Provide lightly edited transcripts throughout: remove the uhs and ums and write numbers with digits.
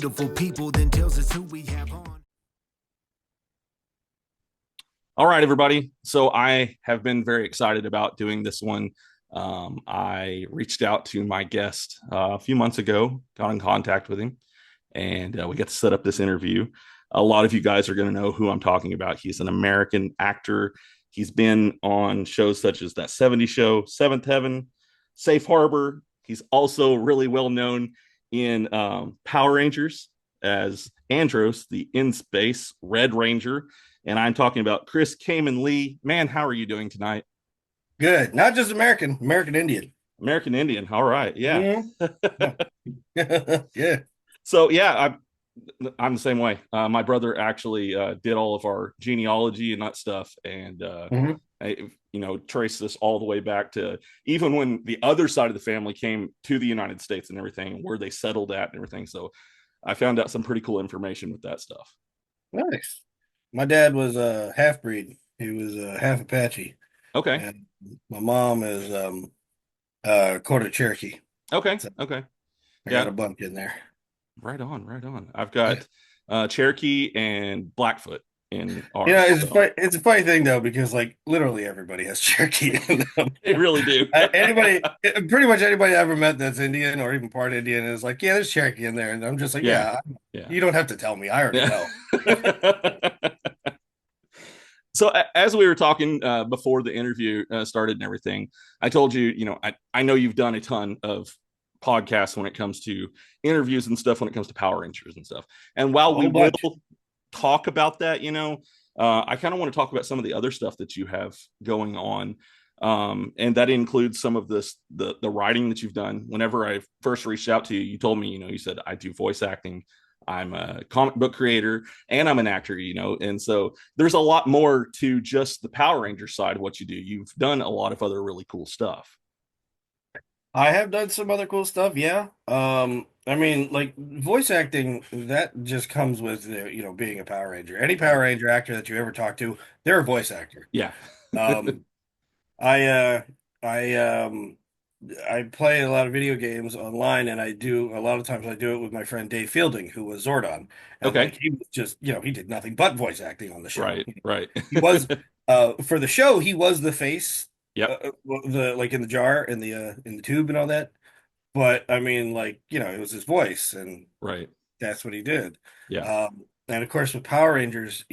beautiful people, then tells us who we have on. All right, everybody. So I have been very excited about doing this one. I reached out to my guest a few months ago, got in contact with him, and we got to set up this interview. A lot of you guys are going to know who I'm talking about. He's an American actor. He's been on shows such as That 70s Show, Seventh Heaven, Safe Harbor. He's also really well known in Power Rangers as Andros, the in space Red Ranger. And I'm talking about Chris Khayman Lee. Man, how are you doing tonight? Good. Not just American Indian. American Indian. All right. Yeah. Mhm. Yeah. Yeah. So, yeah, I'm the same way. My brother actually did all of our genealogy and that stuff. And, Mhm. traced this all the way back to even when the other side of the family came to the United States and everything, where they settled at and everything. So I found out some pretty cool information with that stuff. Nice. My dad was a half breed. He was half Apache, Okay. and my mom is quarter Cherokee. Okay. So Okay. I got Yeah. a bunch in there. Right on. Right on. I've Yeah. got Cherokee and Blackfoot in You know, ours. it's a So it's a funny thing though, because like literally everybody has Cherokee in them. they really do. Pretty much anybody I ever met that's Indian or even part Indian is like, yeah, there's Cherokee in there, and I'm just like, Yeah. yeah, Yeah. you don't have to tell me, I already Yeah. know. So as we were talking before the interview started and everything, I told you, I know you've done a ton of podcasts when it comes to interviews and stuff, when it comes to Power Rangers and stuff. And A while we whole will bunch. talk about that, I kind of want to talk about some of the other stuff that you have going on. And that includes some of the writing that you've done. Whenever I first reached out to you, you told me, you said, I do voice acting. I'm a comic book creator and I'm an actor, and so there's a lot more to just the Power Ranger side of what you do. You've done a lot of other really cool stuff. I have done some other cool stuff, yeah. I mean, like voice acting, that just comes with being a Power Ranger. Any Right. Power Ranger actor that you ever talk to, they're a voice actor. Yeah. Um, I I I play a lot of video games online, and I do a lot of times I do it with my friend Dave Fielding, who was Zordon, and like Okay. he was just he did nothing but voice acting on the show. Right. Right. He was for the show he was the face, Yep. the like in the jar in the tube and all that. But I mean, like it was his voice, and Right. that's what he did. Yeah. And of course with Power Rangers,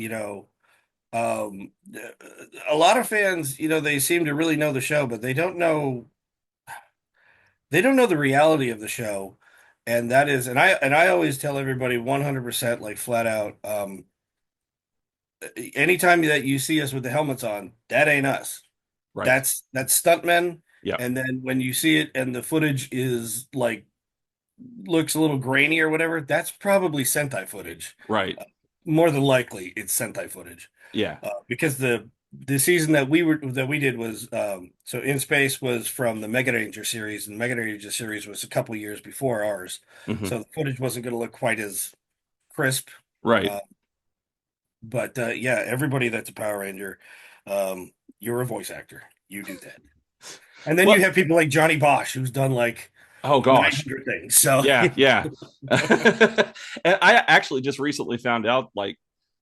um, a lot of fans, they seem to really know the show, but they don't know the reality of the show, and that is, and I always tell everybody 100% like flat out, anytime that you see us with the helmets on, that ain't us. Right. That's stuntmen. Yep. And then when you see it and the footage is like looks a little grainy or whatever, that's probably Sentai footage. Right. More than likely, it's Sentai footage. Yeah. Because the season that we did was so In Space was from the Mega Ranger series, and the Mega Ranger series was a couple years before ours, Hmm. so the footage wasn't going to look quite as crisp. Right. Uh, but yeah, everybody that's a Power Ranger, you're a voice actor. You do that, and then you Well, have people like Johnny Bosch, who's done like oh gosh. 900 things. So Yeah. Yeah. And I actually just recently found out, like,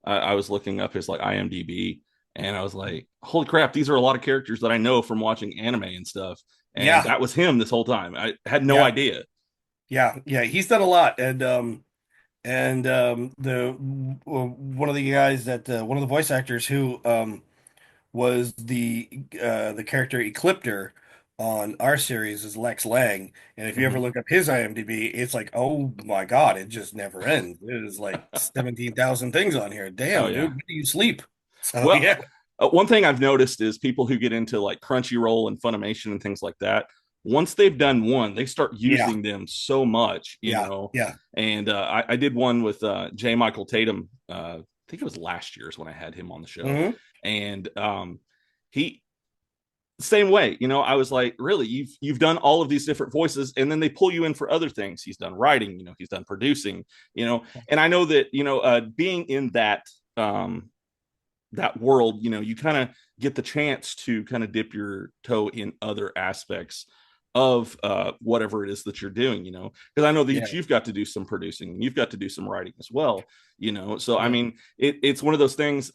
I was looking up his like IMDb, and I was like, holy crap, these are a lot of characters that I know from watching anime and stuff. And yeah, that was him this whole time. I had no yeah, idea. yeah. He's done a lot, and the one of the guys that one of the voice actors who was the character Ecliptor on our series is Lex Lang, and if you ever Hmm. look up his IMDb, it's like, oh my God, it just never ends. There's like 17,000 things on here. Oh Damn, dude, yeah. when do you sleep? So Well, yeah, one thing I've noticed is people who get into like Crunchyroll and Funimation and things like that, once they've done one, they start yeah, using them so much, yeah, yeah. And I did one with J. Michael Tatum. I think it was last year's when I had him on the show, Hmm. and he same way. I was like, really, you've done all of these different voices, and then they pull you in for other things. He's done writing, he's done producing, and I know that being in that world, you kind of get the chance to kind of dip your toe in other aspects of whatever it is that you're doing, because I know that Yeah. you've got to do some producing and you've got to do some writing as well, so I Yeah. mean it's one of those things.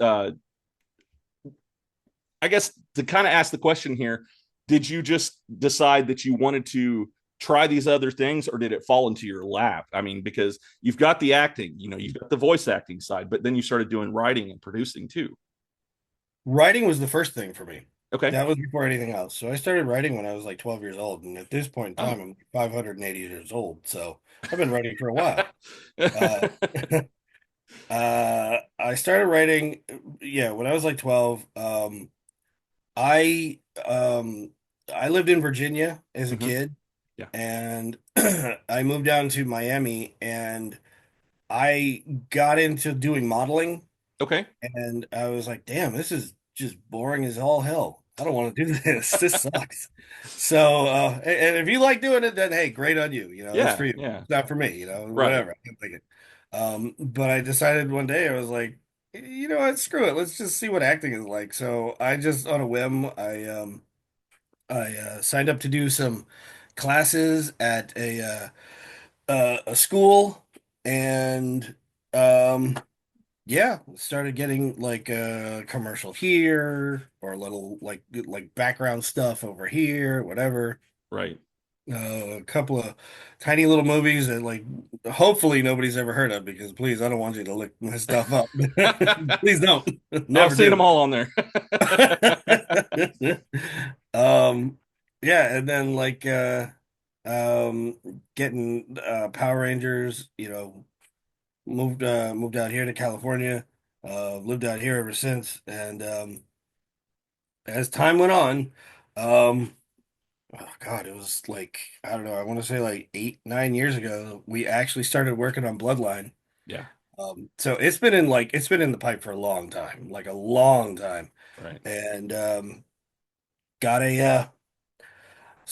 I guess to kind of ask the question here, did you just decide that you wanted to try these other things, or did it fall into your lap? I mean, because you've got the acting, you've got the voice acting side, but then you started doing writing and producing too. Writing was the first thing for me. Okay. That was before anything else. So I started writing when I was like 12 years old. And at this point in time, Oh. I'm 580 years old. So I've been writing for a while. Uh, I started writing, yeah, when I was like 12. I um, I lived in Virginia as a Hmm. kid, Yeah. and I moved down to Miami, and I got into doing modeling. Okay. And I was like, damn, this is just boring as all hell. I don't want to do this. This sucks. So, and if you like doing it, then hey, great on you. That's Yeah. for you. Yeah. It's not for me, Right. whatever. I can't take it. But I decided one day, I was like, you know what, screw it. Let's just see what acting is like. So I just, on a whim, I signed up to do some classes at a school, and um, yeah, started getting like a commercial here or a little like background stuff over here, whatever. Right. A couple of tiny little movies that like hopefully nobody's ever heard of, because please, I don't want you to look my stuff up. Please don't. I've Never seen them do. all on there. Um yeah, and then like um getting Power Rangers, moved out here to California. Lived out here ever since. And as time went on, um, oh God, it was like, I don't know, I want to say like 8, 9 years ago, we actually started working on Bloodline. Yeah. So it's been in the pipe for a long time, like a long time. Right. And got a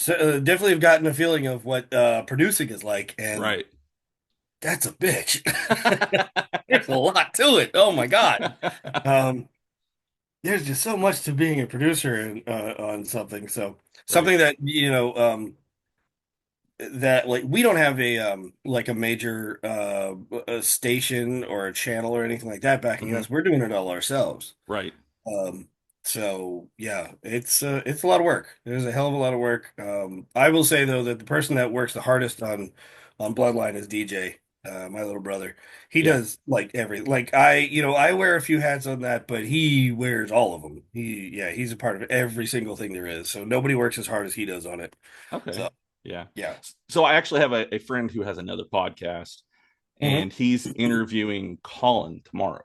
definitely have gotten a feeling of what producing is like, and Right. that's a bitch. There's a lot to it. Oh my God. Um, there's just so much to being a producer on something. So Right. something that that like we don't have a major a station or a channel or anything like that backing Hmm. us. We're doing it all ourselves. Right. Um, so yeah, it's a lot of work. There's a hell of a lot of work. I will say though that the person that works the hardest on Bloodline is DJ, my little brother. He Yeah. does like I wear a few hats on that, but he wears all of them. He's a part of every single thing there is. So nobody works as hard as he does on it. Okay. So Yeah. yeah. So I actually have a friend who has another podcast, Hmm. and he's interviewing Colin tomorrow.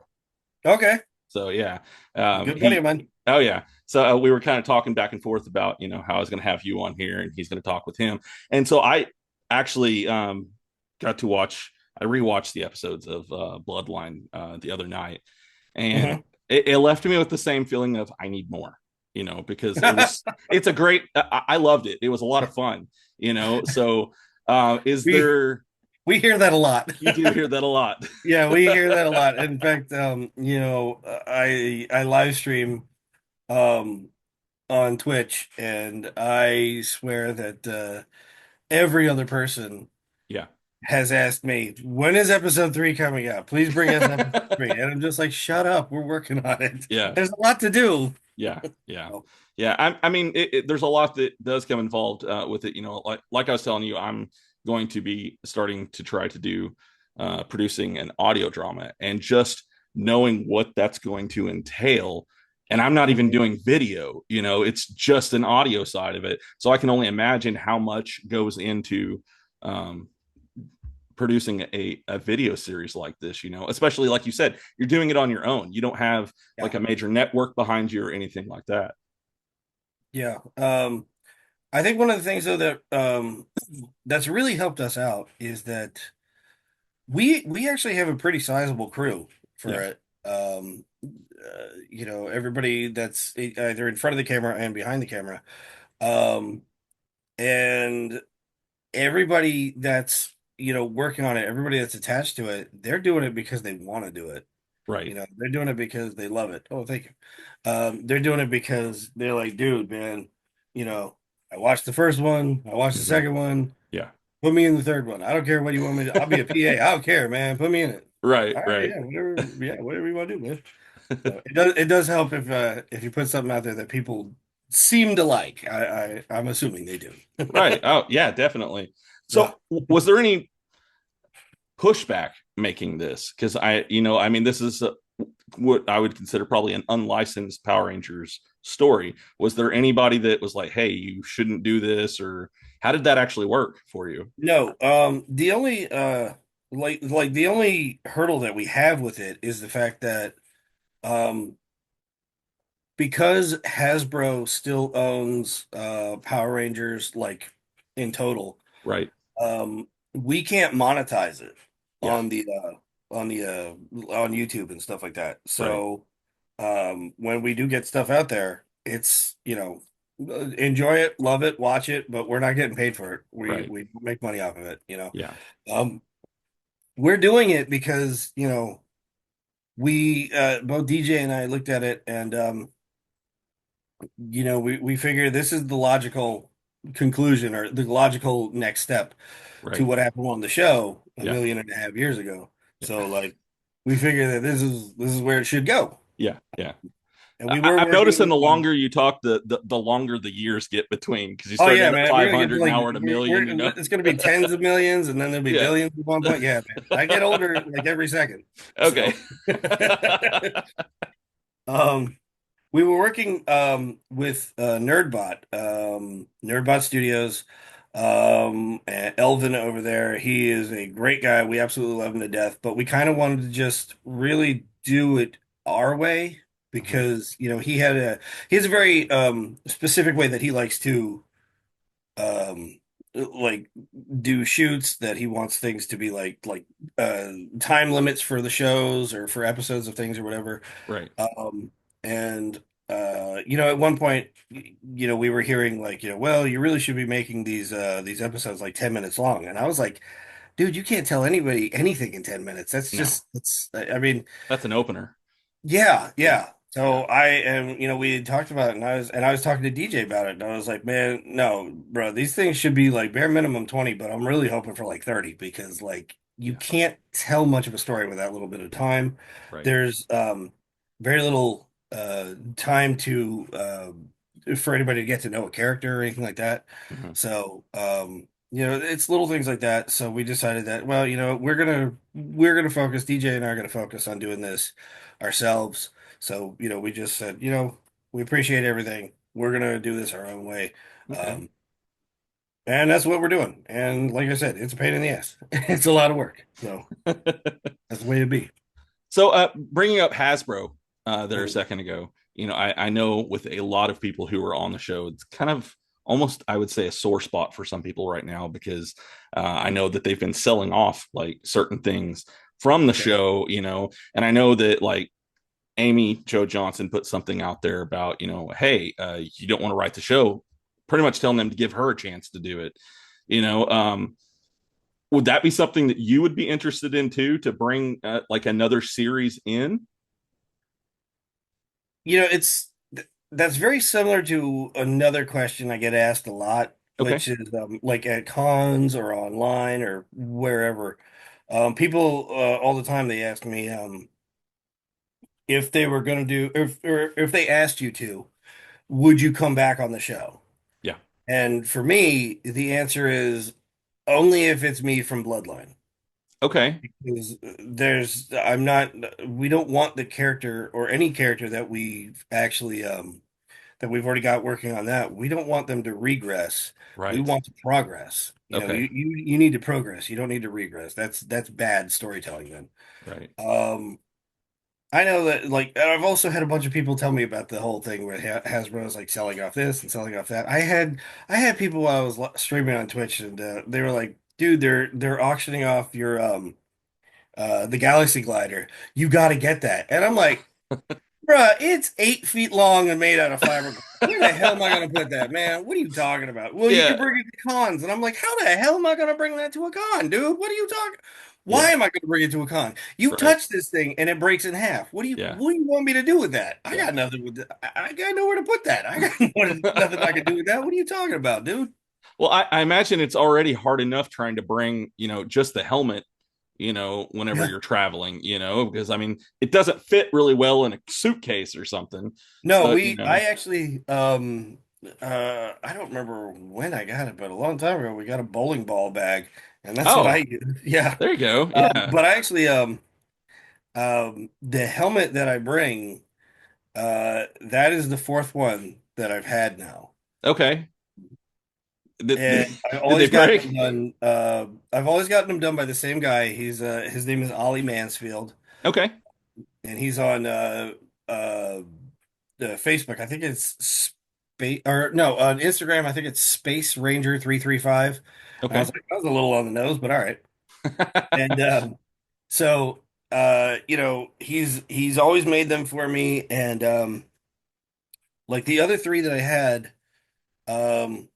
Okay. So yeah, Good buddy of he. mine. Oh yeah. So we were kind of talking back and forth about how I was going to have you on here, and he's going to talk with him. And so I actually got to watch. I rewatched the episodes of Bloodline the other night, and Hmm. it left me with the same feeling of I need more. Because it's a great. I loved it. It was a lot of fun. So is we there? we hear that a lot. You do hear that a lot. Yeah, we hear that a lot. In fact, I live stream um on Twitch, and I swear that every other person Yeah. has asked me, when is episode 3 coming out? Please bring us episode 3. And I'm just like, shut up, we're working on it. Yeah. There's a lot to do. Yeah, yeah, Oh, yeah. I mean, there's a lot that does come involved with it. Like I was telling you, I'm going to be starting to try to do producing an audio drama, and just knowing what that's going to entail. And I'm not even mhm. doing video. It's just an audio side of it. So I can only imagine how much goes into um, producing a video series like this, especially like you said, you're doing it on your own. You don't have like Yeah, a major network behind you or anything like that. yeah. I think one of the things though that that's really helped us out is that we actually have a pretty sizable crew for Yeah. it. Everybody that's either in front of the camera and behind the camera. Um, and everybody that's, working on it, everybody that's attached to it, they're doing it because they want to do it. Right. They're doing it because they love it. Oh, thank you. They're doing it because they're like, dude, man, you know, I watched the first one. I watched the Hmm. second one. Yeah. Put me in the third one. I don't care what you want me to. I'll be a PA. I don't care, man. Put me in it. Right. All right, Right. yeah, whatever. Yeah, whatever you want to do, man. So it does help if you put something out there that people seem to like. I'm assuming they do. Right. Oh, yeah, definitely. Yeah. So, was there any pushback making this? Because I mean, this is what I would consider probably an unlicensed Power Rangers story. Was there anybody that was like, "Hey, you shouldn't do this," or how did that actually work for you? No, the only like the only hurdle that we have with it is the fact that um because Hasbro still owns Power Rangers like in total, Right. we can't monetize it Yeah. on the on YouTube and stuff like that. Right. So when we do get stuff out there, it's enjoy it, love it, watch it, but we're not getting paid for it. We Right. we make money off of it, Yeah. Um, we're doing it because, we both DJ and I looked at it, and we figure this is the logical conclusion or the logical next step to Right. what happened on the show a Yeah. million and a half years ago. Yeah. So like we figure that this is where it should go. Yeah. Yeah. And we were I'm working noticing with the longer you talk, the longer the years get between because you oh started yeah, out at man, we're gonna get to 500, like now we're at a million. it's gonna be tens of millions, and then there'll be Yeah. billions at one point. Yeah, man. I get older like every second. Okay. So um we were working with Nerdbot Studios. And Elvin over there, he is a great guy. We absolutely love him to death, but we kind of wanted to just really do it our way Mhm. because, he has a very specific way that he likes to um like do shoots, that he wants things to be like time limits for the shows or for episodes of things or whatever. Right. um, and at one point, we were hearing like, well, you really should be making these episodes like 10 minutes long. And I was like, dude, you can't tell anybody anything in 10 minutes. That's No, just it's I mean, that's an opener. yeah, Yeah. yeah. Yeah. So we had talked about it, and I was talking to DJ about it, and I was like, man, no, bro, these things should be like bare minimum 20, but I'm really hoping for like 30 because like you Yeah. can't tell much of a story with that little bit of time. Right. There's very little time for anybody to get to know a character or anything like that. Mhm. So it's little things like that. So we decided that, well, we're gonna focus, DJ and I are gonna focus on doing this ourselves. So, we just said, we appreciate everything. We're gonna do this our own way. Okay. Um, and that's what we're doing. And like I said, it's a pain in the ass. It's a lot of work. So that's the way to be. So, bringing up Hasbro there a Mhm. second ago, I know with a lot of people who are on the show, it's kind of almost, I would say, a sore spot for some people right now because I know that they've been selling off like certain things from the Yeah. show, and I know that like Amy Jo Johnson put something out there about, hey, you don't want to write the show, pretty much telling them to give her a chance to do it. You know, would that be something that you would be interested in too, to bring like another series in? It's that's very similar to another question I get asked a lot, Okay. which is like at cons or online or wherever. People all the time they ask me if they were going to do if they asked you to, would you come back on the show? Yeah. And for me, the answer is only if it's me from Bloodline. Okay. Because I'm not, we don't want the character or any character that we've already got working on that. We don't want them to regress. We Right. want to progress. Okay. You need to progress. You don't need to regress. That's bad storytelling then. Right. I know that, like, I've also had a bunch of people tell me about the whole thing where Hasbro's like selling off this and selling off that. I had people while I was streaming on Twitch, and they were like, "Dude, they're auctioning off your the Galaxy Glider. You got to get that." And I'm like, "Bruh, it's 8 feet long and made out of fiberglass. Where the hell am I gonna put that, man? What are you talking about?" Well, you can Yeah. bring it to cons, and I'm like, "How the hell am I gonna bring that to a con, dude? What are you talking?" Why Yeah. am I going to bring it to a con? You Right. touch this thing and it breaks in half. Yeah. What do you want me to do with that? I Yeah. got nothing with that. I got nowhere to put that. I got nothing I can do with that. What are you talking about, dude? Well, I imagine it's already hard enough trying to bring, just the helmet, whenever Yeah. you're traveling, because I mean, it doesn't fit really well in a suitcase or something. No, So, I actually I don't remember when I got it, but a long time ago we got a bowling ball bag and that's what I oh, use. Yeah. there you go. Yeah. But I actually the helmet that I bring that is the fourth one that I've had now. Okay. Did, And I've did they always gotten them break? done I've always gotten them done by the same guy. His name is Ollie Mansfield Okay. and he's on Facebook. I think it's space or no, on Instagram, I think it's Space Ranger 335. I was Okay. like, that was a little on the nose, but all right. And so he's always made them for me and like the other three that I had, um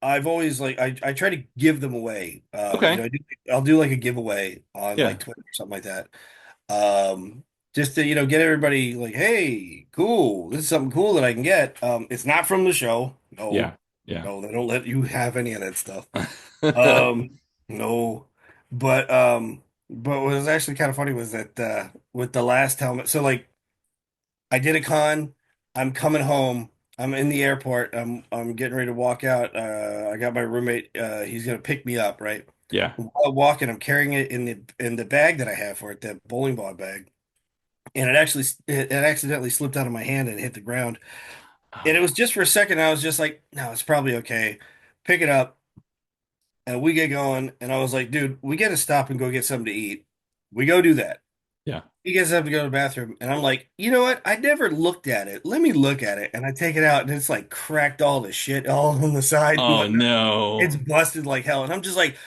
I've always like I try to give them away. Okay. I'll do like a giveaway on like Yeah. Twitter or something like that. Um, just to, get everybody like, hey, cool, this is something cool that I can get. It's not from the show. No, Yeah. Yeah. no, they don't let you have any of that stuff. Um, no, but what was actually kind of funny was that with the last helmet, so like I did a con. I'm coming home. I'm in the airport. I'm getting ready to walk out. I got my roommate. He's gonna pick me up, right? Yeah. While walking, I'm carrying it in the bag that I have for it, that bowling ball bag, and it accidentally slipped out of my hand and hit the ground. And it was Oh, just for a second. I was just like, no, it's probably okay. Pick it up, and we get going. And I was like, dude, we got to stop and go get something to eat. We go do that. yeah. He gets up to go to the bathroom, and I'm like, you know what? I never looked at it. Let me look at it. And I take it out, and it's like cracked all the shit all on the side and Oh whatnot. It's no. busted like hell. And I'm just like,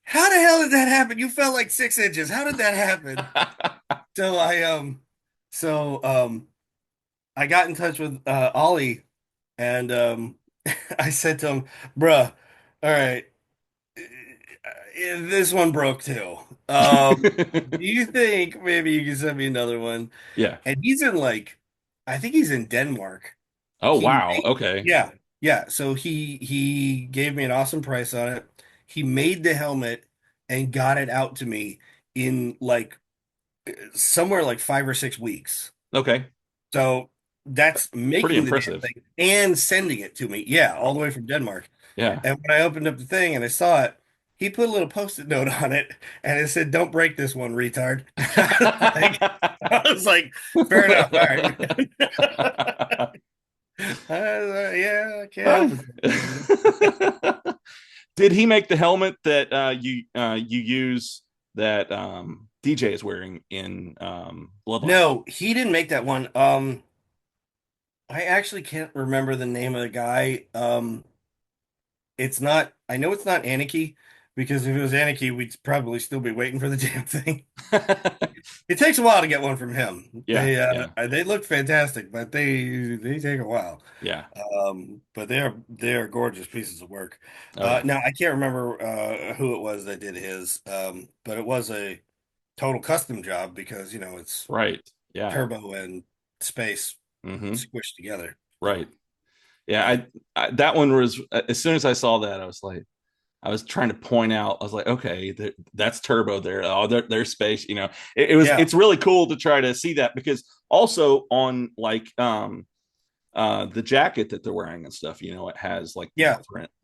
how the hell did that happen? You fell like 6 inches. How did that happen? So so I got in touch with Ollie, and I said to him, bruh, all right, this one broke too. Do you think maybe you can send me another one? Yeah. And he's in like, I think he's in Denmark. Oh He wow. made, Okay. yeah, yeah. So he gave me an awesome price on it. He made the helmet and got it out to me in like somewhere like 5 or 6 weeks. Okay. So that's Pretty making the damn impressive. thing and sending it to me. Yeah, all the way from Denmark. Yeah. And when I opened up the thing and I saw it, he put a little post-it note on it and it said, "Don't break this one, retard." I was like, fair enough. All right. Yeah, I can't help it. Did he make the helmet that you use that DJ is wearing in Bloodline? No, he didn't make that one. I actually can't remember the name of the guy. It's not, I know it's not Anarchy because if it was Anarchy, we'd probably still be waiting for the damn thing. It takes a while to get one from him. Yeah, yeah, They look fantastic, but they take a while. yeah. But they are gorgeous pieces of work. Oh yeah. Now I can't remember who it was that did his, but it was a total custom job because it's Right. Yeah. turbo and space Hmm. squished together. Right. Yeah. I that one was as soon as I saw that, I was like, I was trying to point out. I was like, okay, that's turbo there. Oh, there's space. Yeah, it's really cool to try to see that because also on like the jacket that they're wearing and stuff, it has like yeah,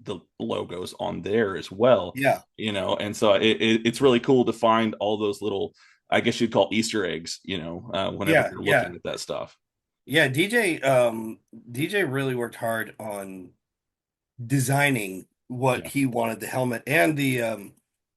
the logos on there as well, yeah, and so it's really cool to find all those little, I guess you'd call Easter eggs, whenever yeah, you're yeah. looking at that stuff. Yeah, DJ really worked hard on designing what Yeah. he wanted the helmet and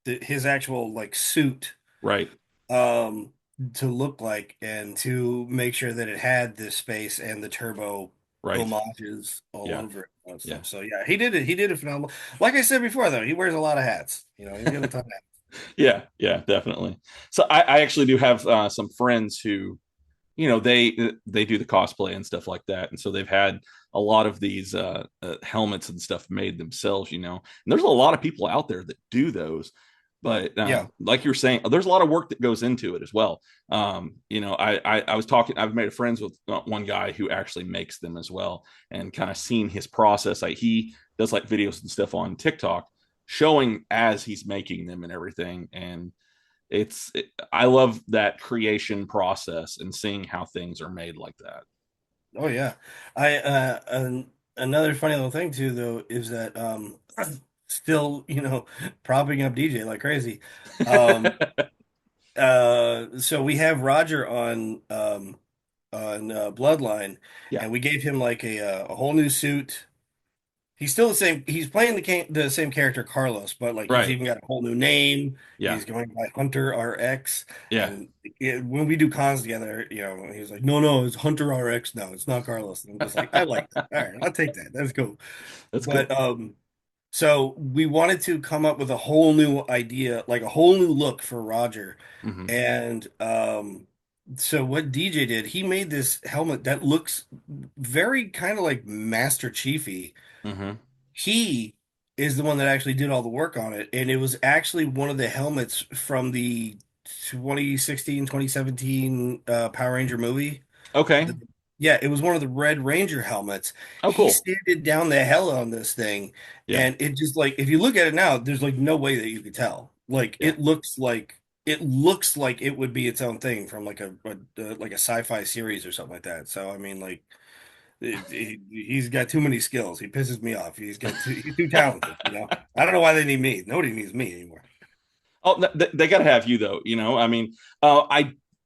his actual like suit Right. um to look like and to make sure that it had the space and the turbo Right. homages all Yeah. over it and Yeah. stuff. So yeah, he did a phenomenal. Like I said before though, he wears a lot of hats. He's got a ton of hats. Yeah. Yeah. Definitely. So I actually do have some friends who they do the cosplay and stuff like that, and so they've had a lot of these helmets and stuff made themselves, and there's a lot of people out there that do those, But Yeah. like you were saying, there's a lot of work that goes into it as well. I was talking. I've made friends with one guy who actually makes them as well, and kind of seen his process. Like he does like videos and stuff on TikTok, showing as he's making them and everything. And I love that creation process and seeing how things are made like that. Oh yeah. I another funny little thing too though is that still, propping up DJ like crazy. Um so we have Roger on Bloodline, Yeah. and we gave him like a whole new suit. He's still the same. He's playing the same character, Carlos, but like he's Right. even got a whole new name. Yeah. He's going by Hunter RX. Yeah. And when we do cons together, he's like, no, no, it's Hunter RX. No, it's not Carlos. And I'm just like, I like that. All right, I'll take that. That's cool. That's But cool. so we wanted to come up with a whole new idea, like a whole new look for Roger. Hmm. And so what DJ did, he made this helmet that looks very kind of like Master Chiefy. Hmm. He is the one that actually did all the work on it, and it was actually one of the helmets from the 2016, 2017 Power Ranger movie. Okay. The- yeah, it was one of the Red Ranger helmets. Oh, He cool. sanded down the hell on this thing, Yeah. and it just like if you look at it now, there's like no way that you could tell. Like Yeah. it looks like it would be its own thing from like a sci-fi series or something like that. So I mean, like he's got too many skills. He pisses me off. He's too talented. I don't know why they need me. Nobody needs me anymore. Oh, they got to have you though. I mean,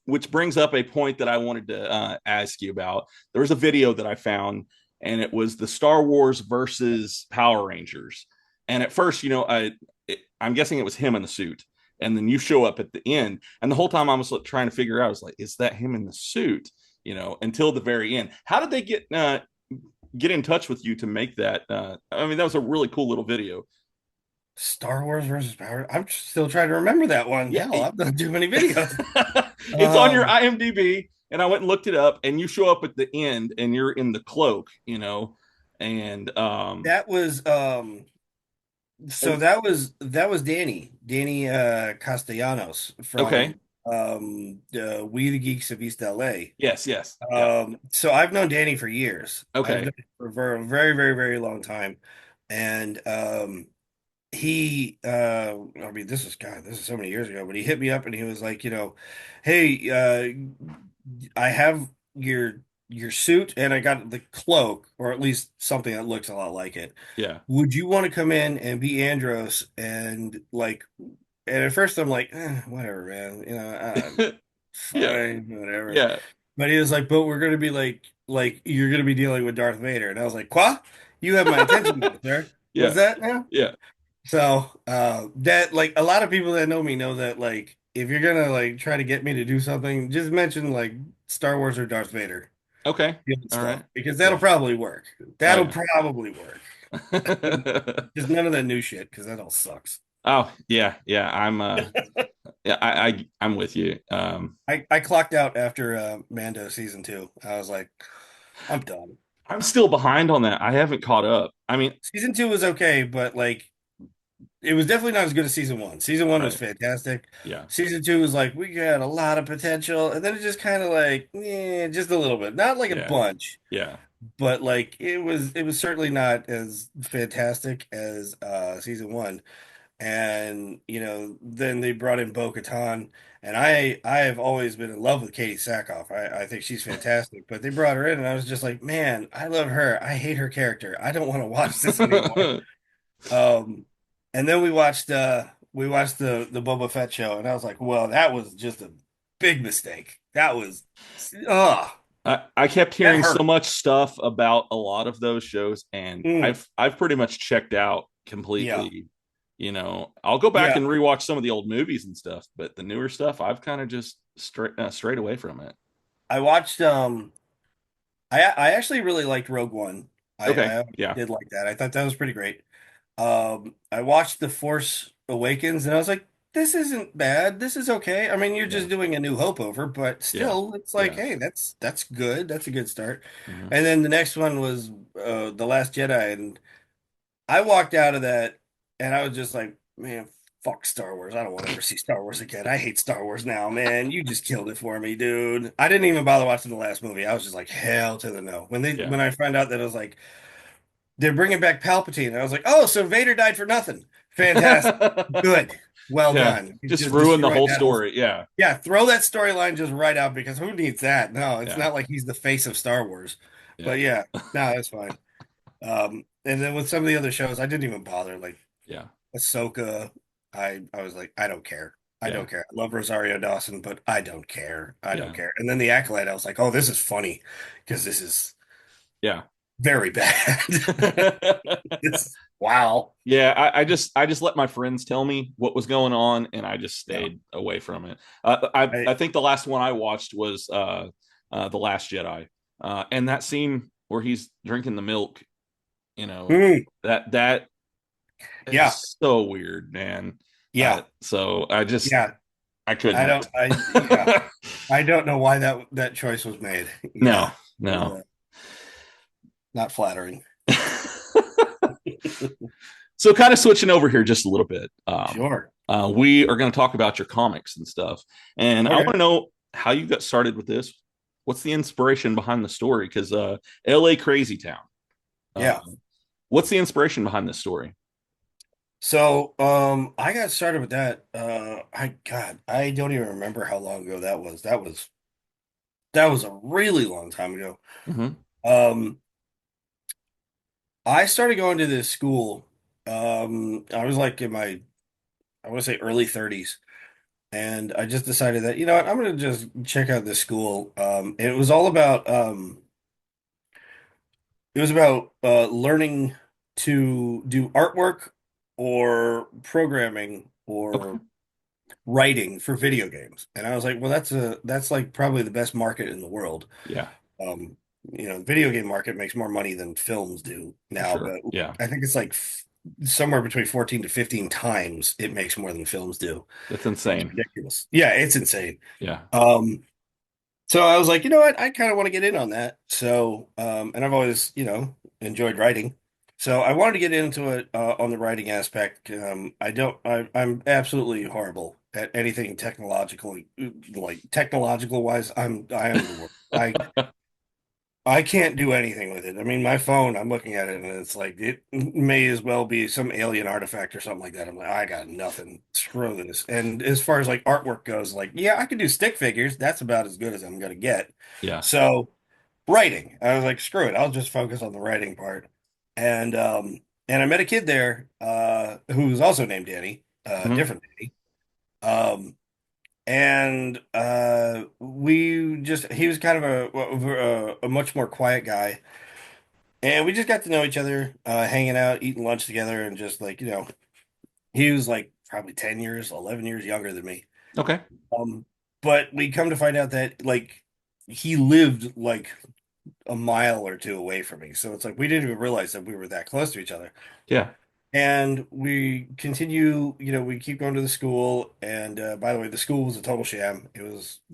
which brings up a point that I wanted to ask you about. There was a video that I found, and it was the Star Wars versus Power Rangers. And at first, I'm guessing it was him in the suit, and then you show up at the end, and the whole time I was like, trying to figure out, I was like, is that him in the suit? Until the very end. How did they get in touch with you to make that? I mean, that was a really cool little video. Star Wars versus Power. I'm still trying to remember that one. Yeah, Hell, I've done too many videos. it's on your Um, IMDb, and I went and looked it up, and you show up at the end, and you're in the cloak, and that was so and that was Danny Castellanos okay, from We the Geeks of East LA. yes, yes, yeah, So I've known Danny for years. I've okay, known him for a very, very, very long time. And I mean, this is so many years ago, but he hit me up and he was like, hey, I have your suit and I got the cloak, or at least something that looks a lot like it. yeah, Would you want to come in and be Andros and at first I'm like, whatever, man, yeah, fine, whatever. yeah, But he was like, but we're gonna be like you're gonna be dealing with Darth Vader. And I was like, Qua? You have my attention now, sir. What's yeah, that now? yeah. So that like a lot of people that know me know that like if you're gonna like try to get me to do something, just mention like Star Wars or Darth Vader Okay, field all stuff right, because that'll yeah, probably work. oh That'll yeah. probably work. Just none of that new shit because that all sucks. Oh yeah, yeah. Yeah, I'm with you. I clocked out after Mando season 2. I was like, I'm done. I'm still behind on that. I haven't caught up. I mean, Season 2 was okay, but like it was definitely not as good as season 1. Season 1 was right, fantastic. yeah, Season 2 was like we got a lot of potential, and then it just kind of like, just a little bit, not like a yeah, bunch, yeah. but like it was certainly not as fantastic as season 1. And then they brought in Bo-Katan, and I have always been in love with Katie Sackhoff. I think she's fantastic, but they brought her in, and I was just like, man, I love her. I hate her character. I don't want to watch this anymore. Um, and then we watched the Boba Fett show, and I was like, well, that was just a big mistake. That was, ugh, I kept that hearing so hurt. much stuff about a lot of those shows, and Mm, I've pretty much checked out yeah, completely. I'll go back yeah. and rewatch some of the old movies and stuff, but the newer stuff, I've kind of just straight away from it. I watched. I actually really liked Rogue One. Okay, I yeah, did like that. I thought that was pretty great. I watched The Force Awakens and I was like, this isn't bad. This is okay. I mean, you're yeah, just doing a New Hope over, but yeah, still, it's like, yeah, hey, that's good. That's a good start. hmm And then the next one was The Last Jedi, and I walked out of that and I was just like, man, fuck Star Wars. I don't want to ever see Star Wars again. I hate Star Wars now, man. You just killed it for me, dude. I didn't even bother watching the last movie. I was just like, hell to the no. Yeah. When I found out that it was like they're bringing back Palpatine, I was like, oh, so Vader died for nothing. Fantastic. Good. Well Yeah. done. You Just just ruin the destroyed whole that whole. story. Yeah. Yeah, throw that storyline just right out because who needs that? No, it's Yeah. not like he's the face of Star Wars. Yeah. But yeah, no, that's fine. And then with some of the other shows, I didn't even bother. Like Yeah. Ahsoka, I was like, I don't care. I Yeah. don't care. I love Rosario Dawson, but I don't care. I don't Yeah. care. And then the Acolyte, I was like, oh, this is funny because this is Yeah. very bad. It's wow. Yeah, I just let my friends tell me what was going on, and I just Yeah. stayed away from it. I I, think the last one I watched was the Last Jedi, and that scene where he's drinking the milk, mm, that yeah. is so weird, man. Yeah. So Yeah. I couldn't. Yeah. I don't know why that choice was made. No, Yeah. It was, no. not flattering. So kind of switching over here just a little bit. Sure. We are going to talk about your comics and stuff. And I want Okay. to know how you got started with this. What's the inspiration behind the story? Because LA Crazy Town. Uh, Yeah. what's the inspiration behind this story? So, I got started with that. I don't even remember how long ago that was. That was a really long time ago. Hmm. Um, I started going to this school. I was like in my, I want to say early 30s, and I just decided that, you know what, I'm gonna just check out this school. And it was about learning to do artwork or programming Okay. or writing for video games. And I was like, well, that's like probably the best market in the world. Yeah, Um, the video game market makes more money than films do for now, sure. but Yeah, I think it's like somewhere between 14 to 15 times it makes more than films do. that's It's insane. ridiculous. Yeah, it's insane. Yeah. Um, so I was like, you know what? I kind of want to get in on that. So, and I've always, enjoyed writing. So I wanted to get into it on the writing aspect. I'm absolutely horrible at anything technological, like technological wise. I am the worst. I can't do anything with it. I mean, my phone, I'm looking at it and it's like it may as well be some alien artifact or something like that. I'm like, I got nothing. Screw this. And as far as like artwork goes, like, yeah, I can do stick figures. That's about as good as I'm gonna get. Yeah. So writing, I was like, screw it. I'll just focus on the writing part. And and I met a kid there who was also named Danny, Hmm. different Danny. Um, and we just he was kind of a much more quiet guy, and we just got to know each other, hanging out, eating lunch together, and just like, he was like probably 10 years, 11 years younger than me. Okay. um but we come to find out that like he lived like a mile or two away from me, so it's like we didn't even realize that we were that close to each other. Yeah. And we continue, we keep going to the school. And by the way, the school was a total sham.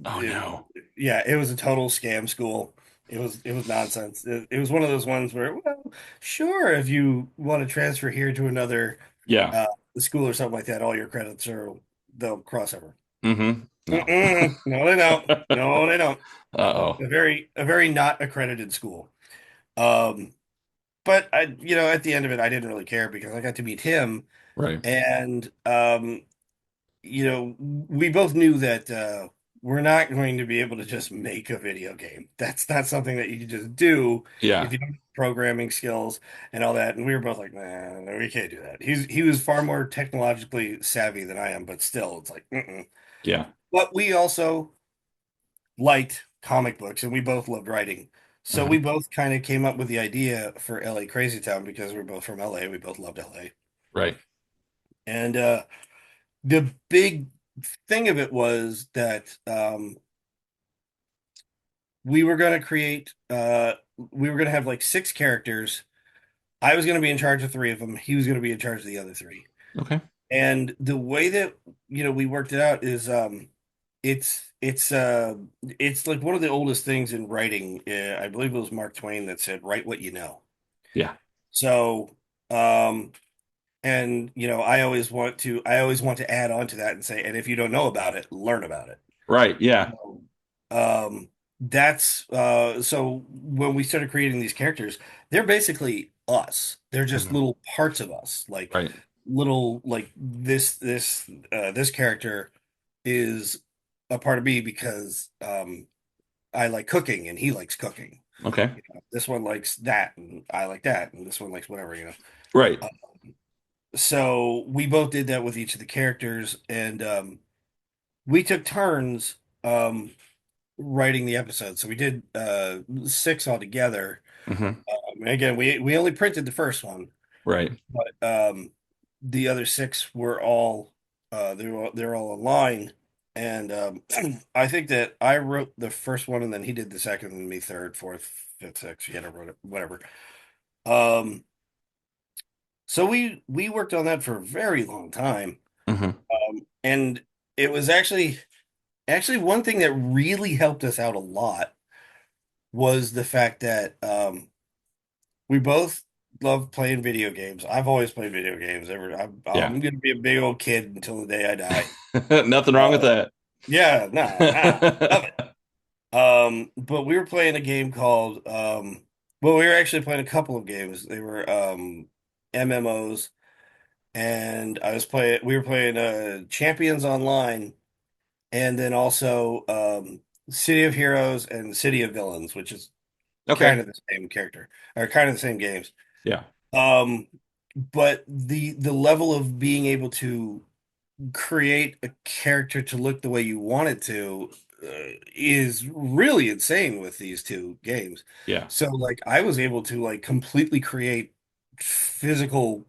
Oh no. Yeah, it was a total scam school. It was nonsense. It was one of those ones where, well, sure, if you want to transfer here to another Yeah. uh, school or something like that, all your credits they'll cross over. Hmm. No. Mm-mm. No, they don't. No, they don't. Uh-oh. A very not accredited school. Um, but at the end of it, I didn't really care because I got to meet him. Right. And we both knew that we're not going to be able to just make a video game. That's not something that you can just do Yeah. if you don't have programming skills and all that. And we were both like, nah, no, we can't do that. He was far more technologically savvy than I am, but still, it's like, mm-mm. Yeah. But we also liked comic books and we both loved writing. So we Hmm. both kind of came up with the idea for LA Crazy Town because we're both from LA. We both loved LA. Right. And the big thing of it was that we were going to we were going to have like six characters. I was going to be in charge of three of them. He was going to be in charge of the other three. Okay. And the way that, we worked it out is it's it's uh it's like one of the oldest things in writing. I believe it was Mark Twain that said, write what you know. Yeah. So, um And I always want to add on to that and say, and if you don't know about it, learn about it. Right. Yeah. Um, that's so when we started creating these characters, they're basically us. They're just Mhm. little parts of us, like Right. little like this character is a part of me because I like cooking and he likes cooking. Okay. This one likes that and I like that, and this one likes whatever. Right. Uh, so we both did that with each of the characters, and we took turns writing the episode. So we did six altogether. Hmm. And again, we only printed the first one, Right. but the other six were all they're all online. And I think that I wrote the first one, and then he did the second, and me third, fourth, fifth, sixth. Yeah, I wrote it, whatever. Um, so we worked on that for a very long time, Hmm. and it was actually one thing that really helped us out a lot was the fact that we both love playing video games. I've always played video games. Yeah. I'm going to be a big old kid until the day I die. Nothing wrong with Uh, that. yeah, love it. But we were playing a game called well, we were actually playing a couple of games. They were MMOs, and we were playing Champions Online, and then also City of Heroes and City of Villains, which is kind Okay. of the same character or kind of the same games. Yeah. Um, but the level of being able to create a character to look the way you want it to is really insane with these two games. Yeah. So like I was able to like completely create physical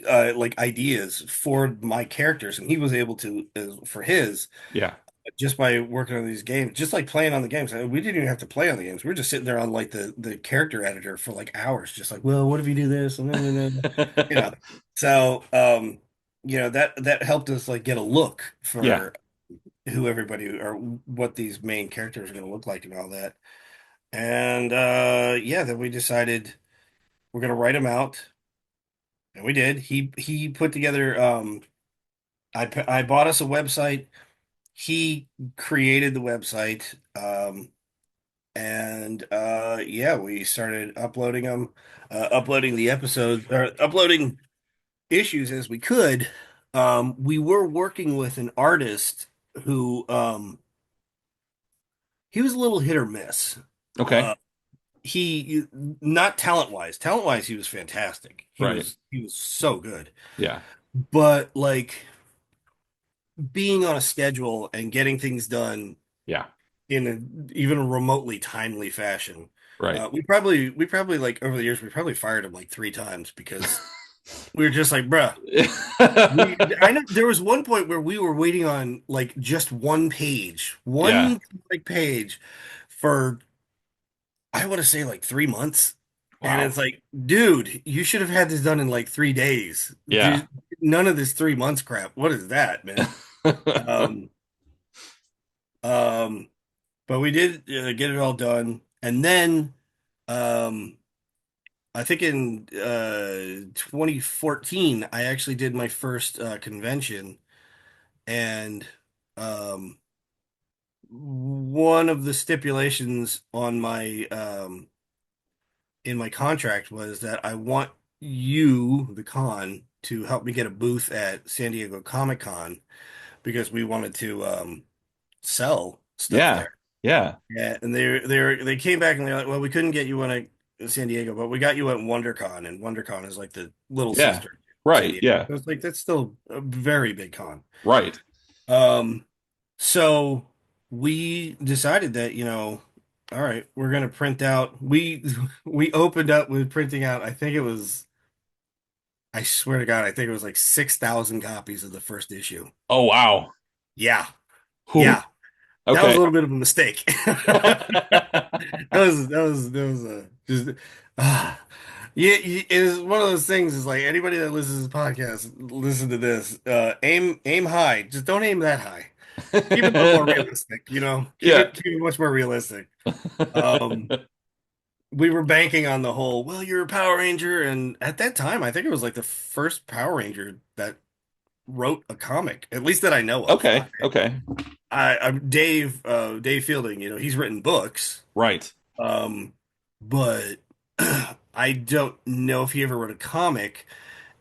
like ideas for my characters, and he was able to for his Yeah. just by working on these games, just like playing on the games. We didn't even have to play on the games. We were just sitting there on like the character editor for like hours, just like, well, what if you do this? And then, you know. So that helped us like get a look Yeah. for who everybody or what these main characters are going to look like and all that. And yeah, then we decided we're going to write them out, and we did. He put together. I bought us a website. He created the website. And yeah, we started uploading them, uploading the episodes or uploading issues as we could. We were working with an artist who he was a little hit or miss. Okay. Uh, he not talent wise. Talent wise, he was fantastic. Right. He was so good. Yeah. But like being on a schedule and getting things done Yeah. in even a remotely timely fashion. Right. We probably like over the years we probably fired him like three times because we were just like, bruh. I know there was one point where we were waiting on like just Yeah. one like page for I want to say like 3 months, and Wow. it's like, dude, you should have had this done in like 3 days. Yeah. None of this 3 months crap. What is that, man? Um, um, but we did get it all done, and then um, I think in 2014, I actually did my first convention, and um, one of the stipulations on my in my contract was that I want you, the con, to help me get a booth at San Diego Comic Con because we wanted to sell stuff Yeah. there. Yeah. Yeah, and they came back and they're like, well, we couldn't get you one at San Diego, but we got you at WonderCon, and WonderCon is like the little Yeah. sister of San Right. Diego. Yeah. So it's like that's still a very big con. Right. Um, so we decided that, all right, we're gonna print out. We opened up with printing out. I swear to God, I think it was like 6,000 copies of the first issue. Oh, wow. Yeah, Whew. yeah, that was a Okay. little bit of a mistake. That was just yeah, it is one of those things is like anybody that listens to this podcast, listen to this. Aim high. Just don't aim that high. Keep it a little more realistic, Yeah. keep it much more realistic. Um we were banking on the whole, well, you're a Power Ranger, and at that time, I think it was like the first Power Ranger that wrote a comic, at least that I know of. Okay, okay, I'm Dave Fielding, he's written books, right. um, but I don't know if he ever wrote a comic.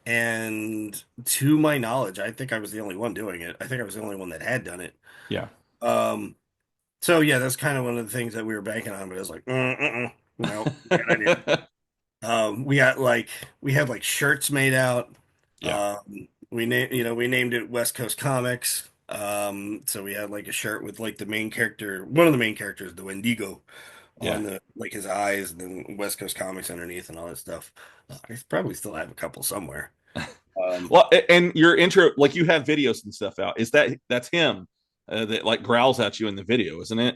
And to my knowledge, I think I was the only one doing it. I think I was the only one that had done it. Yeah. Um, so yeah, that's kind of one of the things that we were banking on, but it was like, no, bad idea. We got like we had like shirts made out. Yeah. We named it West Coast Comics. So we had like a shirt with like the main character, one of the main characters, the Wendigo, Yeah. on the like his eyes, and then West Coast Comics underneath and all that stuff. I probably still have a couple somewhere. Um, Well, and your intro, like you have videos and stuff out. That's him that like growls at you in the video, isn't it?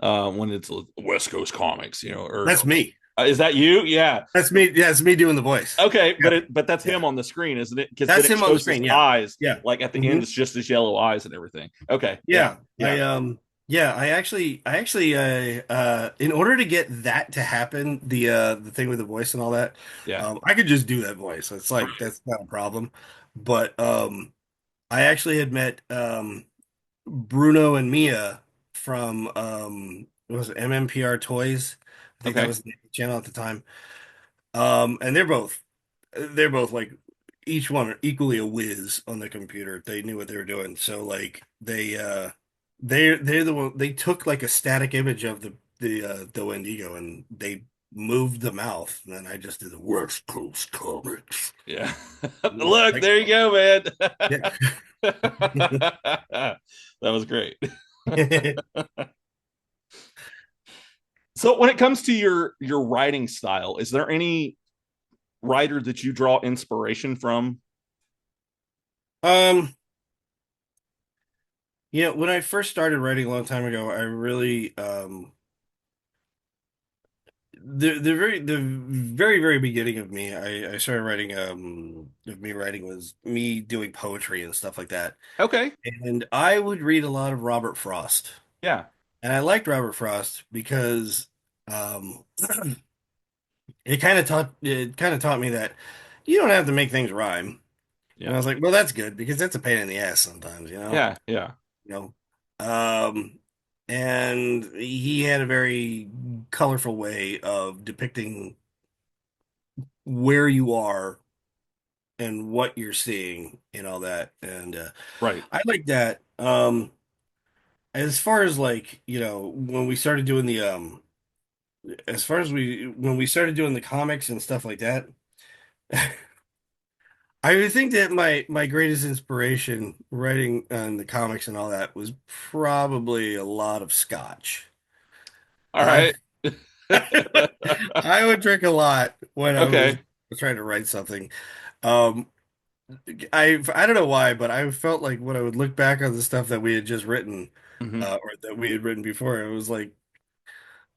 When it's West Coast Comics, or that's me. is that you? Yeah. That's me. Yeah, it's me doing the voice. Okay, Yeah, but that's yeah. him on the screen, isn't it? Because then That's it him on the shows his screen. Yeah, eyes. yeah. Like at the Hmm. end, it's just his yellow eyes and everything. Okay. Yeah. Yeah, Yeah. yeah, I actually, in order to get that to happen, the thing with the voice and all that, Yeah. I could just do that voice. It's like that's not a problem. But I actually had met Bruno and Mia from what was it, MMPR Toys? I think that Okay. was the channel at the time. And they're both like each one are equally a whiz on the computer. They knew what they were doing. So like they're the one they took like a static image of the Wendigo and they moved the mouth and then I just did the West Coast Comics. Yeah. Look, Like there you go, man. yeah. That was great. So when it comes to your writing style, is there any writer that you draw inspiration from? Um when I first started writing a long time ago, I really the very beginning of me, I started writing of me writing was me doing poetry and stuff like that. Okay. And I would read a lot of Robert Frost. Yeah. And I liked Robert Frost because um it kind of taught me that you don't have to make things rhyme. And I Yeah. was like, well, that's good because that's a pain in the ass sometimes, you know? Yeah. Yeah. You know. Um and he had a very colorful way of depicting where you are and what you're seeing and all that. And Right. I like that. As far as like, when we started doing the as far as we when we started doing the comics and stuff like that, I would think that my greatest inspiration writing on the comics and all that was probably a lot of scotch. All I right. I would drink a lot when I was Okay. trying to write something. Um, I don't know why, but I felt like when I would look back on the stuff that we had just written, Hmm. or that we had written before, it was like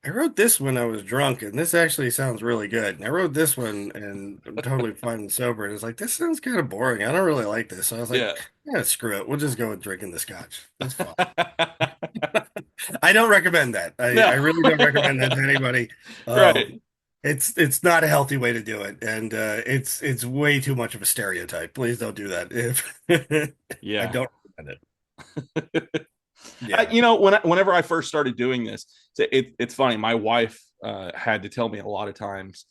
I wrote this when I was drunk, and this actually sounds really good. And I wrote this one, and I'm totally fine and sober. And it's like this sounds kind of boring. I don't really like this. So I was like, Yeah. yeah, screw it. We'll just go with drinking the scotch. That's fine. I don't recommend that. I No. really don't recommend that to anybody. Right. It's not a healthy way to do it, and it's way too much of a stereotype. Please don't do that. If I Yeah. don't recommend it. Yeah. Whenever I first started doing this, it's funny. My wife had to tell me a lot of times